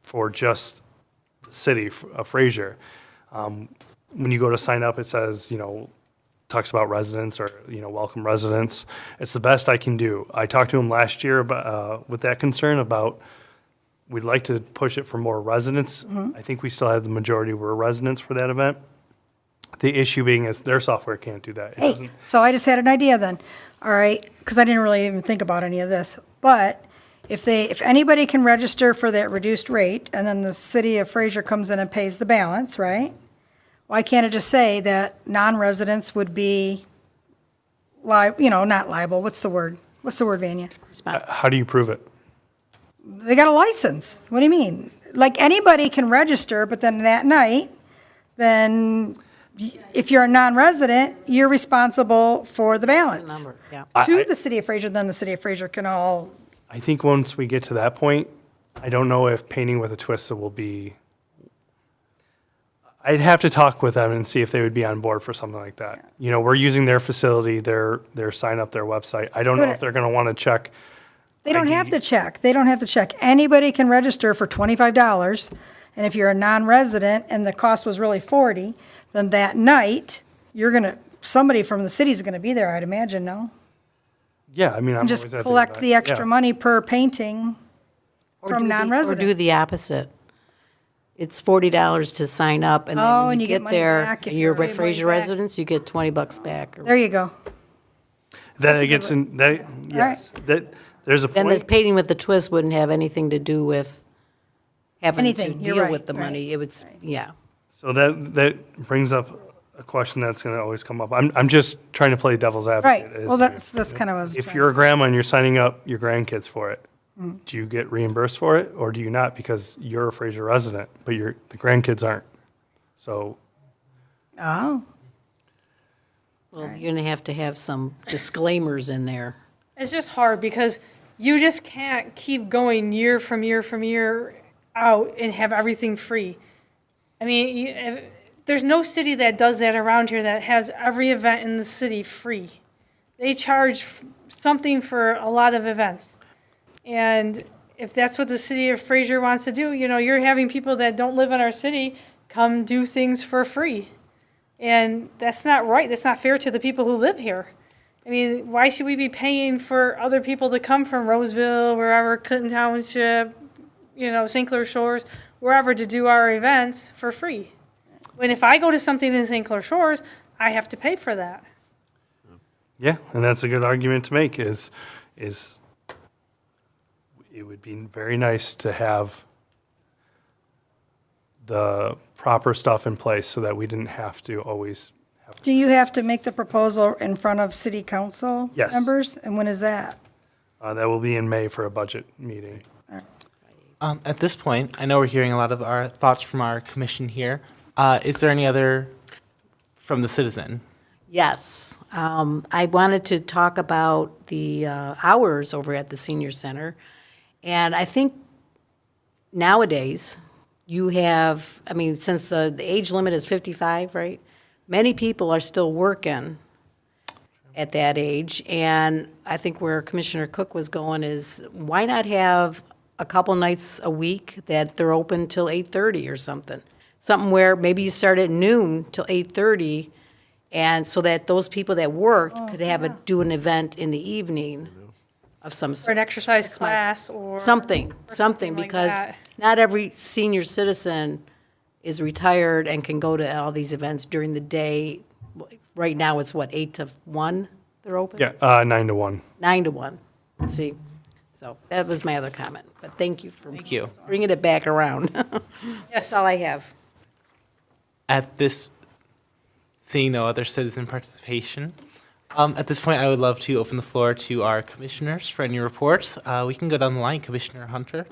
for just the city of Fraser. When you go to sign up, it says, talks about residents or, welcome residents. It's the best I can do. I talked to him last year about, with that concern about we'd like to push it for more residents. I think we still have the majority were residents for that event. The issue being is their software can't do that. It Hey, doesn't- so I just had an idea then, all right, because I didn't really even think about any of this. But if anybody can register for that reduced rate, and then the city of Fraser comes in and pays the balance, right? Why can't it just say that non-residents would be not liable, what's the word? What's the word, Vanya? How do you prove it? They got a license, what do you mean? Like, anybody can register, but then that night, then if you're a non-resident, you're responsible for the balance. Number, yeah. To the city of Fraser, then the city of Fraser can all, I think once we get to that point, I don't know if painting with a twist will be. I'd have to talk with them and see if they would be on board for something like that. We're using their facility, their sign up, their website. I don't know if they're going to want to check. they don't ID. have to check. They don't have to check. Anybody can register for $25, and if you're a non-resident and the cost was really $40, then that night, somebody from the city's gonna be there, I'd imagine, no? Yeah, I mean, I'm And just always at the collect event. the extra Yeah. money per painting from Or non-residents. do the opposite. It's $40 to sign up, and Oh, then when and you you get get money there, back if and you're you're a Fraser back. residents, you get $20 back. There you go. Then That's a it gets good in. That, yes, that there's a Then this point. painting with the twist wouldn't have anything to do with having to Anything, you're deal right, with the right, money. It would, yeah. So that brings up a question that's going to always come up. I'm just trying to play devil's advocate. Right, is well, that's kind of what I was if trying- you're a grandma and you're signing up your grandkids for it, Mm. do you get reimbursed for it or do you not because you're a Fraser resident, but the grandkids aren't? So Oh, Well, you're going to have some disclaimers in there. It's just hard because you just can't keep going year from year from year out and have everything free. I mean, there's no city that does that around here that has every event in the city free. They charge something for a lot of events. And if that's what the city of Fraser wants to do, you're having people that don't live in our city come do things for free. And that's not right. That's not fair to the people who live here. I mean, why should we be paying for other people to come from Roseville, wherever, Clinton Township, St. Clair Shores, wherever to do our events for free? When if I go to something in St. Clair Shores, I have to pay for that. yeah, and that's a good argument to make is it would be very nice to have the proper stuff in place so that we didn't have to always have. do you have to make the proposal in front of city council Yes. members? And when is that? That will be in May for a budget meeting. At this point, I know we're hearing a lot of our thoughts from our commission here. Is there any other from the citizen? Yes. I wanted to talk about the hours over at the senior center. And I think nowadays, you have, I mean, since the age limit is 55, right? Many people are still working at that age. And I think where Commissioner Cook was going is, why not have a couple nights a week that they're open till 8:30 or something? Something where maybe you start at noon till 8:30, and so that those people that worked could have do an event in the evening of some Or sort. an exercise class or. Something, something like because that. not every senior citizen is retired and can go to all these events during the day. Right now, it's what, 8 to 1 they're open? Yeah, 9 to 1. 9 to 1, see? So that was my other comment, but thank you for Thank you. bringing it back around. Yes. That's all I have. At this, seeing no other citizen participation, at this point, I would love to open the floor to our commissioners for any reports. We can go down the line. Commissioner Hunter.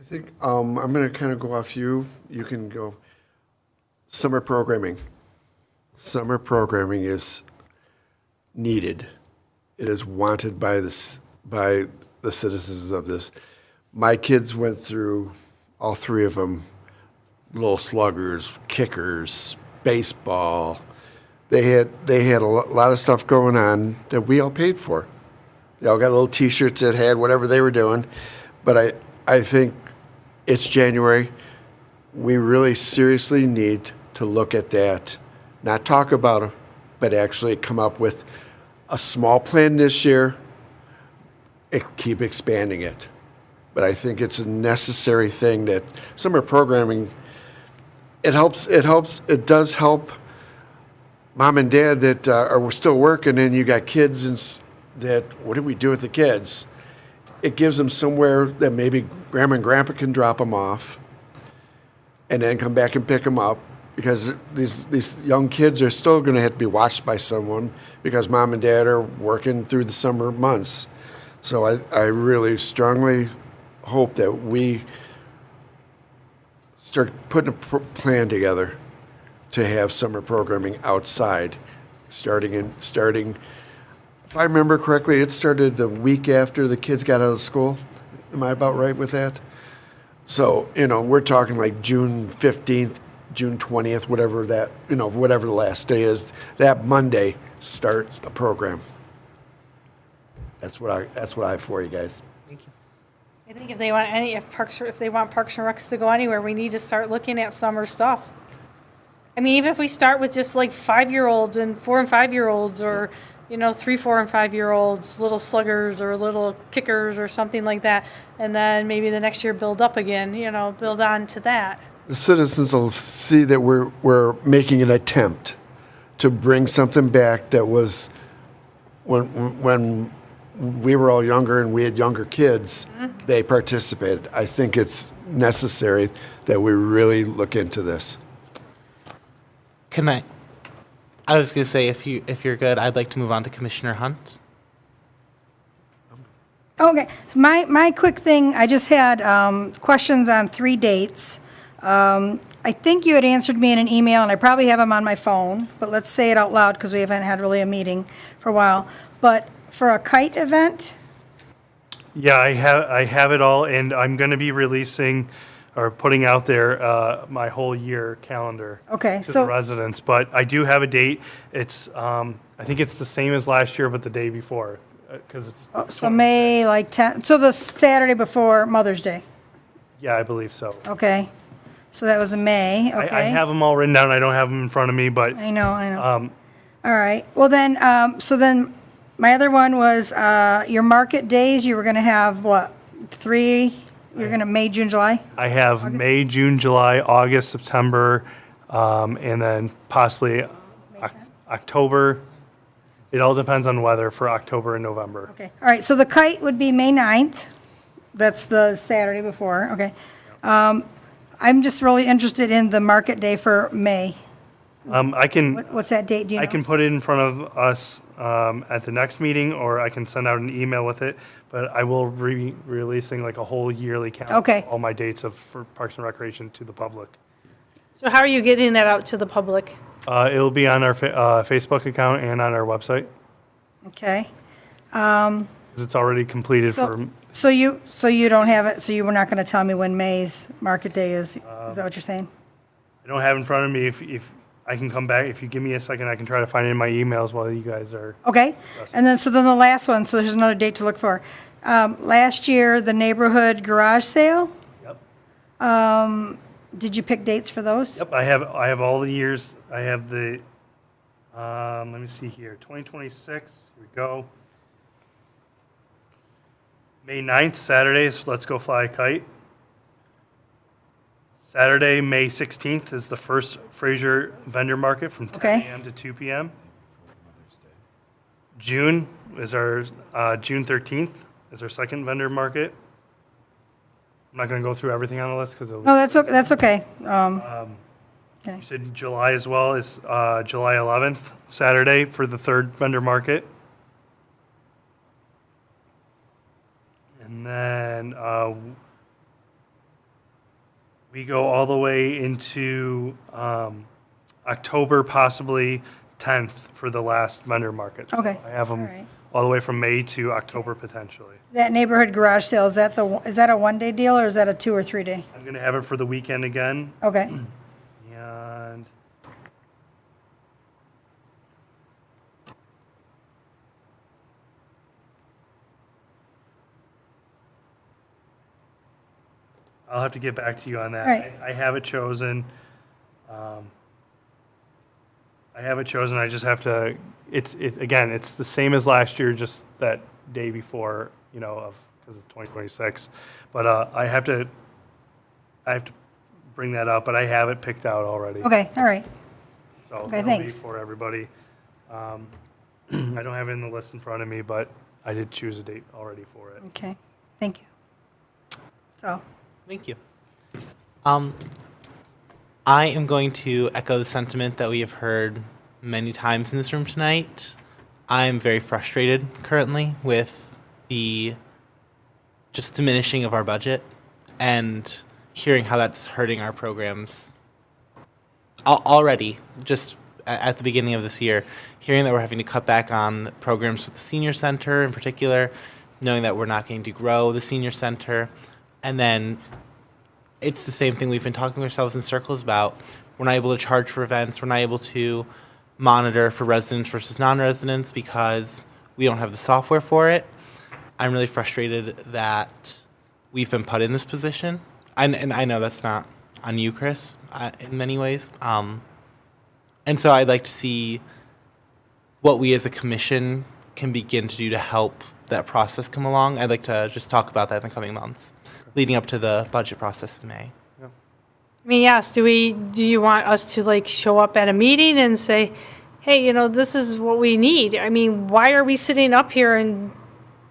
I think I'm going to kind of go off you. You can go. Summer programming. Summer programming is needed. It is wanted by by the citizens of this. My kids went through, all three of them, little sluggers, kickers, baseball. They had a lot of stuff going on that we all paid for. They all got little T-shirts that had whatever they were doing. But I think it's January. We really seriously need to look at that, not talk about it, but actually come up with a small plan this year, keep expanding it. But I think it's a necessary thing that summer programming, it does help mom and dad that are still working, and you got kids that, what do we do with the kids? It gives them somewhere that maybe grandma and grandpa can drop them off and then come back and pick them up, because these young kids are still going to have to be watched by someone because mom and dad are working through the summer months. So I really strongly hope that we start putting a plan together to have summer programming outside, starting, if I remember correctly, it started the week after the kids got out of school. Am I about right with that? So, we're talking like June 15th, June 20th, whatever the last day is, that Monday starts a program. That's what I have for you guys. Thank you. I think if they want if they want Parks and Recs to go anywhere, we need to start looking at summer stuff. I mean, even if we start with just like 5-year-olds and 4 and 5-year-olds, or 3, 4, and 5-year-olds, little sluggers or little kickers or something like that, and then maybe the next year build up again. Build on to that. The citizens will see that we're making an attempt to bring something back that was when we were all younger and we had younger kids, they participated. I think it's necessary that we really look into this. I was going to say, if you're good, I'd like to move on to Commissioner Hunt. Okay, my quick thing, I just had questions on 3 dates. I think you had answered me in an email, and I probably have them on my phone, but let's say it out loud because we haven't had really a meeting for a while. But for a kite event, Yeah, I have it all, and I'm going to be releasing or putting out there my whole year calendar Okay, to so- the residents. But I do have a date. It's I think it's the same as last year, but the day before, because it's so May like 10, so the Saturday before Mother's Day. yeah, I believe so. Okay, so that was in May, okay. I have them all written down. I don't have them in front of me, but I know. All right, well then, so then my other one was your market days, you were going to have what, 3? You're going to May, June, July? I have May, June, July, August, September, and then possibly October. It all depends on weather for October and November. Okay, all right, so the kite would be May 9th. That's the Saturday before, okay. I'm just really interested in the market day for May. I can, What's that date, do you know? I can put it in front of us at the next meeting, or I can send out an email with it, but I will be releasing like a whole yearly calendar. Okay. All my dates for Parks and Recreation to the public. So how are you getting that out to the public? It'll be on our Facebook account and on our website, Okay. 'cause it's already completed for, So you don't have it, so you were not going to tell me when May's market day is that what you're saying? I don't have in front of me. If I can come back, if you give me a second, I can try to find it in my emails while you guys are. Okay, and then, so then the last one, so there's another date to look for. Last year, the neighborhood garage sale, Yep. did you pick dates for those? Yep, I have all the years. I have the, let me see here, 2026, here we go. May 9th, Saturday is Let's Go Fly a Kite. Saturday, May 16th is the first Fraser vendor market from 10 Okay. a.m. to 2 p.m. June is our, June 13th is our second vendor market. I'm not going to go through everything on the list because it'll be. No, that's okay. You said July as well is July 11th, Saturday for the third vendor market. And then we go all the way into October, possibly 10th for the last vendor market. So Okay, I have them all right. all the way from May to October potentially. That neighborhood garage sale, is that a one-day deal, or is that a 2 or 3 day? I'm going to have it for the weekend again. Okay, And I'll have to get back to you on that. All right. I have it chosen. I just have to, again, it's the same as last year, just that day before, because it's 2026. But I have to bring that up, but I have it picked out already. okay, all right. So Okay, it'll be thanks. for everybody. I don't have it in the list in front of me, but I did choose a date already for it. Okay, thank you. So, Thank you. I am going to echo the sentiment that we have heard many times in this room tonight. I'm very frustrated currently with the just diminishing of our budget and hearing how that's hurting our programs already, just at the beginning of this year, hearing that we're having to cut back on programs with the senior center in particular, knowing that we're not going to grow the senior center, and then it's the same thing we've been talking to ourselves in circles about. We're not able to charge for events. We're not able to monitor for residents versus non-residents because we don't have the software for it. I'm really frustrated that we've been put in this position. And I know that's not on you, Chris, in many ways. And so I'd like to see what we as a commission can begin to do to help that process come along. I'd like to just talk about that in the coming months, leading up to the budget process in May. I mean, yes, do you want us to show up at a meeting and say, hey, this is what we need? I mean, why are we sitting up here and,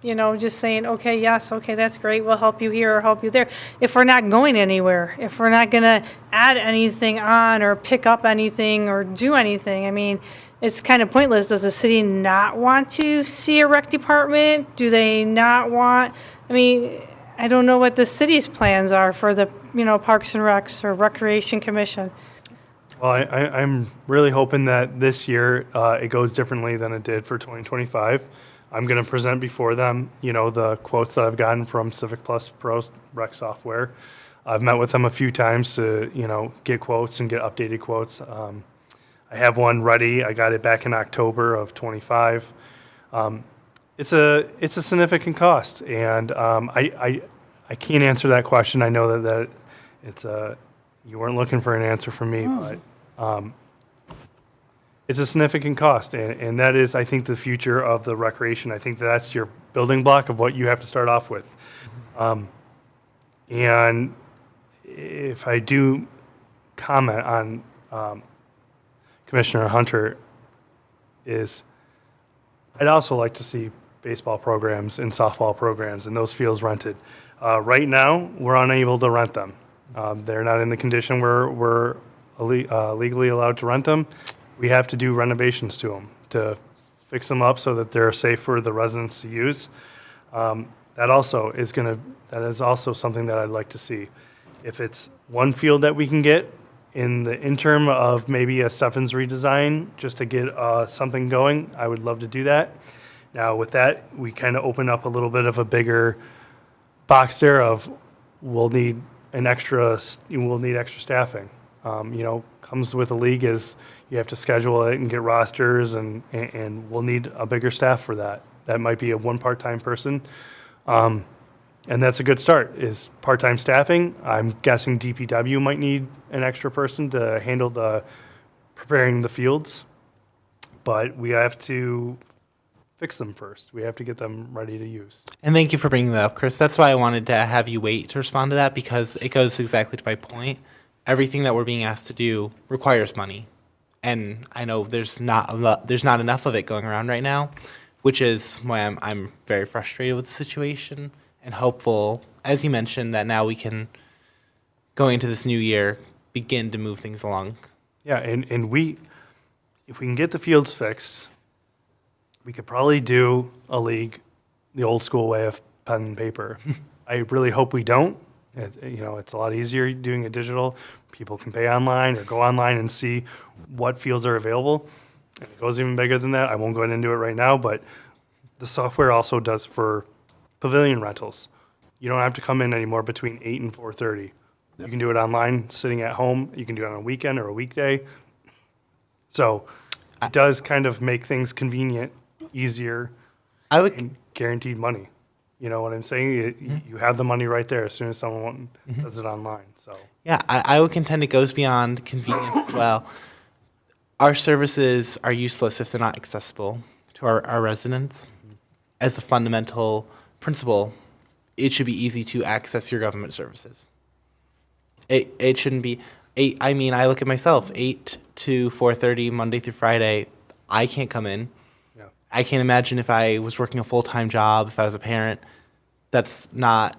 just saying, okay, yes, okay, that's great, we'll help you here or help you there, if we're not going anywhere, if we're not gonna add anything on or pick up anything or do anything? I mean, it's kind of pointless. Does the city not want to see a rec department? Do they not want, I mean, I don't know what the city's plans are for the, Parks and Recs or Recreation Commission. Well, I'm really hoping that this year it goes differently than it did for 2025. I'm going to present before them, the quotes that I've gotten from Civic Plus Pro Rec software. I've met with them a few times to, get quotes and get updated quotes. I have one ready. I got it back in October of 25. It's a significant cost, and I can't answer that question. I know that it's you weren't looking for an answer from me, but it's a significant cost, and that is, I think, the future of the recreation. I think that's your building block of what you have to start off with. And if I do comment on Commissioner Hunter, is I'd also like to see baseball programs and softball programs and those fields rented. Right now, we're unable to rent them. They're not in the condition we're legally allowed to rent them, we have to do renovations to them to fix them up so that they're safe for the residents to use. That is also something that I'd like to see. If it's one field that we can get in the interim of maybe a Stephens redesign, just to get something going, I would love to do that. Now, with that, we kind of open up a little bit of a bigger box there of we'll need extra staffing. Comes with a league is you have to schedule it and get rosters, and we'll need a bigger staff for that. That might be one part-time person. And that's a good start, is part-time staffing. I'm guessing DPW might need an extra person to handle preparing the fields. But we have to fix them first. We have to get them ready to use. And thank you for bringing that up, Chris. That's why I wanted to have you wait to respond to that, because it goes exactly to my point. Everything that we're being asked to do requires money. And I know there's not enough of it going around right now, which is why I'm very frustrated with the situation and hopeful, as you mentioned, that now we can, going into this new year, begin to move things along. Yeah, and if we can get the fields fixed, we could probably do a league the old school way of pen and paper. I really hope we don't. It's a lot easier doing it digital. People can pay online or go online and see what fields are available. And it goes even bigger than that. I won't go into it right now, but the software also does for pavilion rentals. You don't have to come in anymore between 8 and 4:30. You can do it online, sitting at home. You can do it on a weekend or a weekday. So it does kind of make things convenient, easier, and guaranteed money. You know what I'm saying? You have the money right there as soon as someone does it online. So Yeah, I would contend it goes beyond convenience as well. Our services are useless if they're not accessible to our residents. As a fundamental principle, it should be easy to access your government services. It shouldn't be I look at myself, 8 to 4:30, Monday through Friday, I can't come in. yeah. I can't imagine if I was working a full-time job, if I was a parent, that's not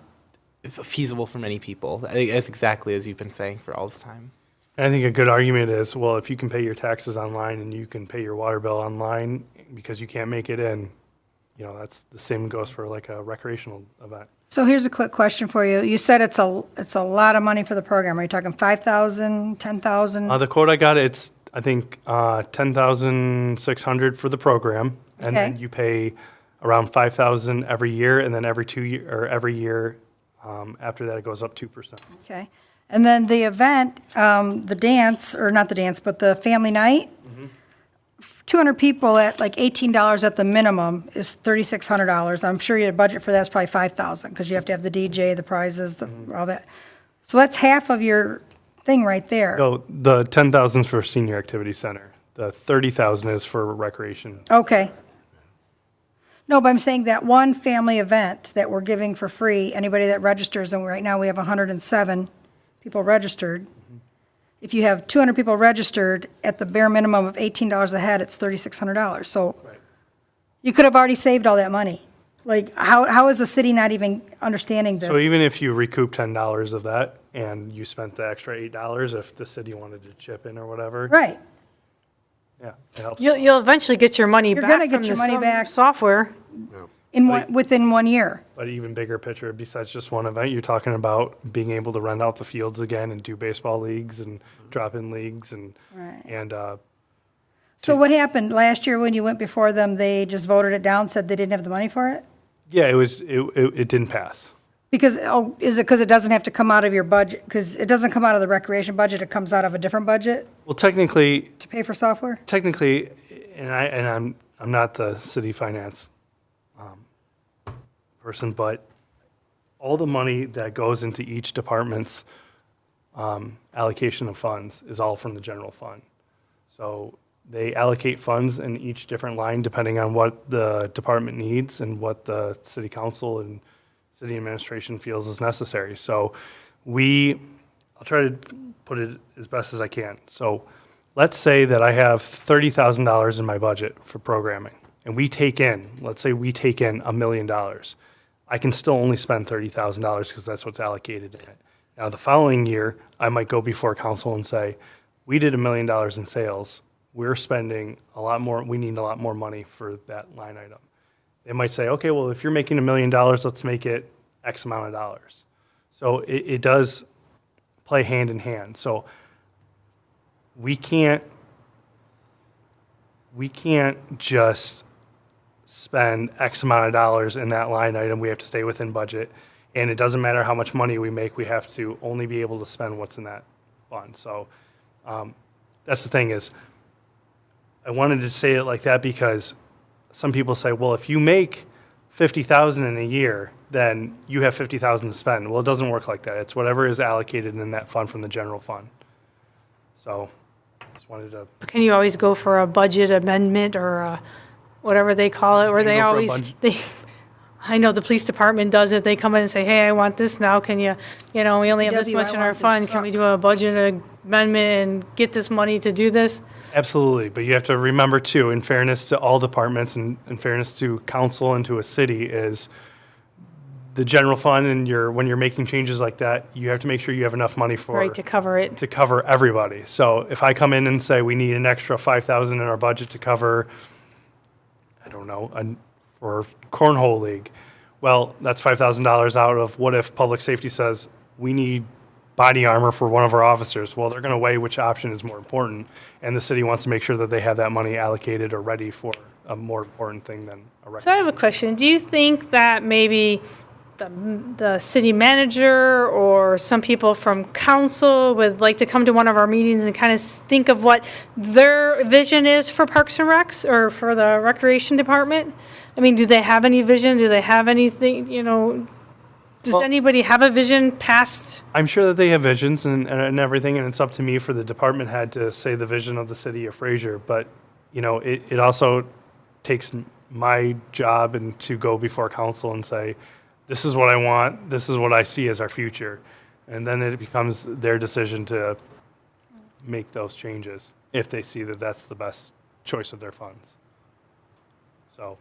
feasible for many people. As exactly as you've been saying for all this time. And I think a good argument is, well, if you can pay your taxes online and you can pay your water bill online because you can't make it in, that's the same goes for like a recreational event. So here's a quick question for you. You said it's a lot of money for the program. Are you talking 5,000, 10,000? The quote I got, it's, I think, 10,600 for the program. And then Okay. you pay around 5,000 every year, and then every year after that, it goes up 2%. Okay. And then the event, the dance, or not the dance, but the family night, 200 people at like $18 at the minimum is $3,600. I'm sure your budget for that's probably 5,000 because you have to have the DJ, the prizes, all that. So that's half of your thing right there. No, the 10,000 is for senior activity center. The 30,000 is for recreation. Okay. No, but I'm saying that one family event that we're giving for free, anybody that registers, and right now we have 107 people registered. If you have 200 people registered at the bare minimum of $18 a head, it's $3,600. So you could have already saved all that money. Like, how is the city not even understanding this? So even if you recoup $10 of that and you spent the extra $8, if the city wanted to chip in or whatever, Right. yeah, it helps. You'll eventually get your money You're back gonna get from your the money back. software. Within 1 year. But even bigger picture, besides just one event, you're talking about being able to rent out the fields again and do baseball leagues and drop-in leagues and So what happened last year when you went before them? They just voted it down, said they didn't have the money for it? yeah, it didn't pass. Because, is it because it doesn't have to come out of your budget? Because it doesn't come out of the recreation budget, it comes out of a different budget Well, technically, to pay for software? and I'm not the city finance person, but all the money that goes into each department's allocation of funds is all from the general fund. So they allocate funds in each different line depending on what the department needs and what the city council and city administration feels is necessary. So I'll try to put it as best as I can. So let's say that I have $30,000 in my budget for programming, and let's say we take in $1 million. I can still only spend $30,000 because that's what's allocated in it. Now, the following year, I might go before council and say, we did $1 million in sales. We're spending a lot more, we need a lot more money for that line item. They might say, okay, well, if you're making $1 million, let's make it X amount of dollars. So it does play hand in hand. So we can't just spend X amount of dollars in that line item. We have to stay within budget. And it doesn't matter how much money we make, we have to only be able to spend what's in that fund. So that's the thing is, I wanted to say it like that because some people say, well, if you make $50,000 in a year, then you have $50,000 to spend. Well, it doesn't work like that. It's whatever is allocated in that fund from the general fund. So just wanted to. Can you always go for a budget amendment or whatever they call it, where they go for a always, I know the police department does it, they come in and say, hey, I want this now, can you know, we only have this DW, much I in our want this fund, can we do a budget amendment and get this money to do this? Absolutely, but you have to remember too, in fairness to all departments and in fairness to council and to a city, is the general fund and when you're making changes like that, you have to make sure you have enough money for Right, to cover it. to cover everybody. So if I come in and say we need an extra $5,000 in our budget to cover, I don't know, for cornhole league, well, that's $5,000 out of what if public safety says we need body armor for one of our officers? Well, they're going to weigh which option is more important, and the city wants to make sure that they have that money allocated or ready for a more important thing than a regular. So I have a question. Do you think that maybe the city manager or some people from council would like to come to one of our meetings and kind of think of what their vision is for Parks and Recs or for the Recreation Department? I mean, do they have any vision? Do they have anything, you know, does Well- anybody have a vision past? I'm sure that they have visions and everything, and it's up to me for the department head to say the vision of the city of Fraser. But, you know, it also takes my job and to go before council and say, this is what I want, this is what I see as our future. And then it becomes their decision to make those changes if they see that that's the best choice of their funds. So,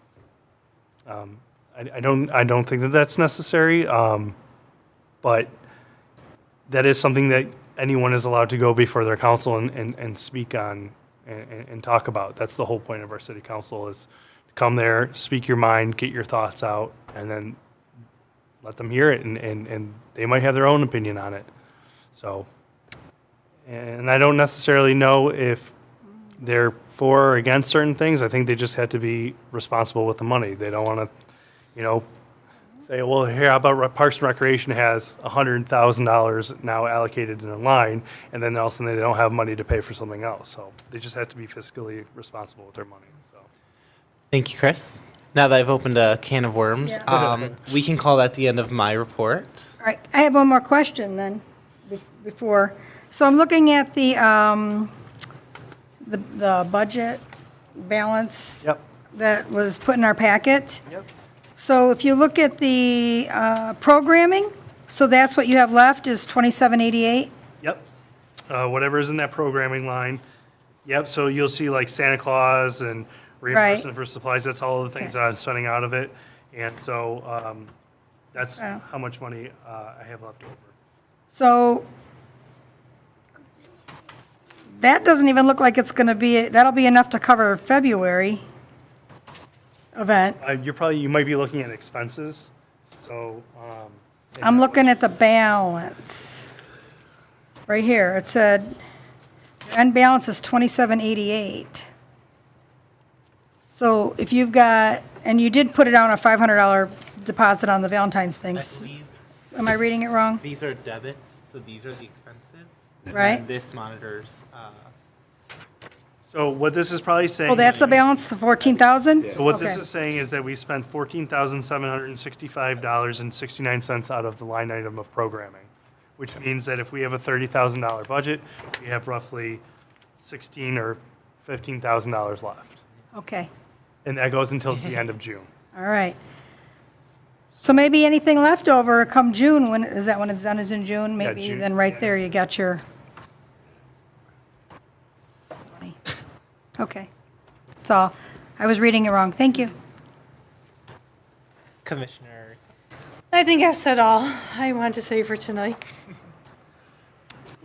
I don't think that that's necessary, but that is something that anyone is allowed to go before their council and speak on and talk about. That's the whole point of our city council, is to come there, speak your mind, get your thoughts out, and then let them hear it, and they might have their own opinion on it. So, and I don't necessarily know if they're for or against certain things. I think they just have to be responsible with the money. They don't want to, you know, say, well, here, how about Parks and Recreation has $100,000 now allocated in a line, and then all of a sudden they don't have money to pay for something else. So they just have to be fiscally responsible with their money. So. Thank you, Chris. Now that I've opened a can of worms, we can call that the end of my report. All right, I have one more question then, before. So I'm looking at the budget balance Yep. that was put in our packet. Yep. So if you look at the programming, so that's what you have left is 2788? Yep. Whatever is in that programming line. Yep. So you'll see like Santa Claus and reimbursement for supplies. That's all the things that I'm spending out of it. And so that's Wow. how much money I have left over. So that doesn't even look like it's going to be, that'll be enough to cover February event. You might be looking at expenses. So I'm looking at the balance. Right here, it said, your end balance is 2788. So if you've got, and you did put it on a $500 deposit on the Valentine's I things. believe Am I reading it wrong? these are debits, so these are the expenses. Right. And this monitors. So what this is probably saying. Oh, that's the balance, the 14,000? So what this Okay. is saying is that we spent $14,765.69 out of the line item of programming, which means that if we have a $30,000 budget, we have roughly $16,000 or $15,000 left. Okay, And that goes until the end of June. all right. So maybe anything left over come June, when, is that when it's done, is in June? Maybe, June. then right there you got your. Okay, that's all. I was reading it wrong, thank you. Commissioner, I think I said all I wanted to say for tonight.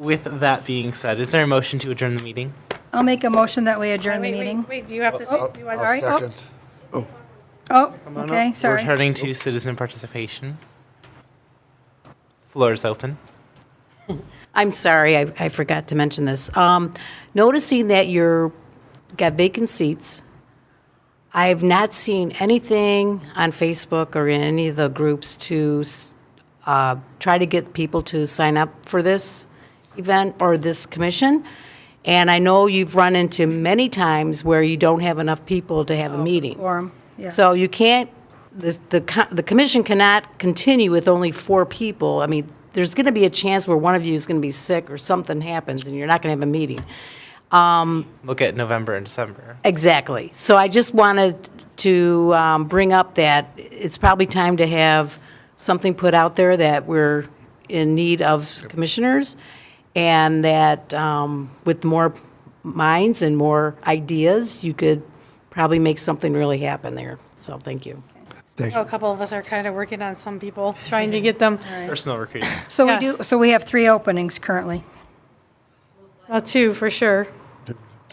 With that being said, is there a motion to adjourn the meeting? I'll make a motion that we adjourn the Wait, meeting. wait, do you have to say, do you want to I'll say? second. Oh, okay, sorry. Returning to citizen participation. Floor is open. I'm sorry, I forgot to mention this. Noticing that you're got vacant seats, I've not seen anything on Facebook or in any of the groups to try to get people to sign up for this event or this commission. And I know you've run into many times where you don't have enough people to have a meeting. Quorum, yeah. So you can't, the commission cannot continue with only 4 people. I mean, there's going to be a chance where one of you is going to be sick or something happens and you're not going to have a meeting. Look at November and December. Exactly. So I just wanted to bring up that it's probably time to have something put out there that we're in need of commissioners, and that with more minds and more ideas, you could probably make something really happen there. So thank you. Thanks. A couple of us are kind of working on some people, trying to get them, Personal recruiting. So we Yes. do, so we have 3 openings currently. 2 for sure.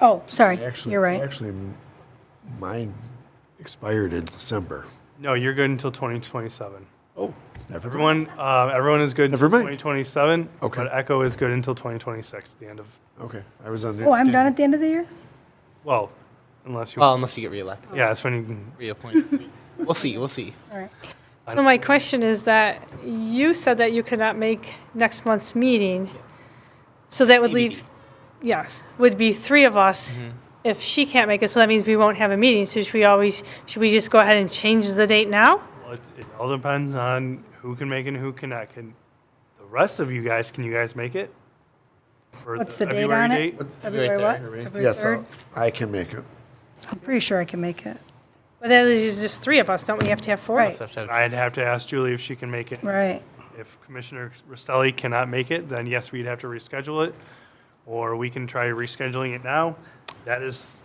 Oh, sorry, Actually, you're right. Actually, mine expired in December. No, you're good until 2027. Oh, never mind. Everyone is good Never until mind. 2027. Okay. But Echo is good until 2026, the end of, Okay, I was on. Oh, I'm done at the end of the year? well, unless you, Well, unless you get reelected. yeah, that's when you can, Reappointed. We'll see, we'll see. All right. So my question is that you said that you could not make next month's meeting. So that would leave, yes, would be 3 of us if she can't make it. So that means we won't have a meeting. So should we just go ahead and change the date now? well, it all depends on who can make it and who cannot. Can the rest of you guys, can you guys make it? For What's the date February on it? date? February what? February February Yes, 3rd? I can make it. I'm pretty sure I can make it. But that is just 3 of us. Don't we have to have 4? Right. So have to have- I'd have to ask Julie if she can make it. Right. If Commissioner Rostelli cannot make it, then yes, we'd have to reschedule it, or we can try rescheduling it now. That is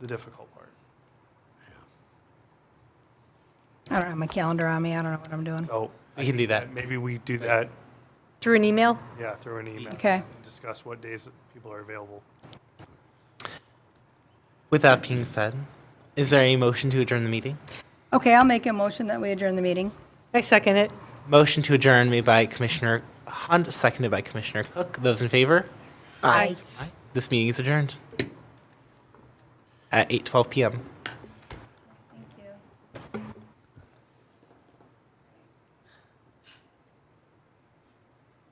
the difficult part. I don't have my calendar on me. I don't know what I'm doing. So We can do that. maybe we do that, Through an email? yeah, through an email. Okay. And discuss what days that people are available. With that being said, is there a motion to adjourn the meeting? Okay, I'll make a motion that we adjourn the meeting. I second it. Motion to adjourn made by Commissioner Hunt, seconded by Commissioner Cook. Those in favor? Aye. Aye. This meeting is adjourned at 8:12 p.m.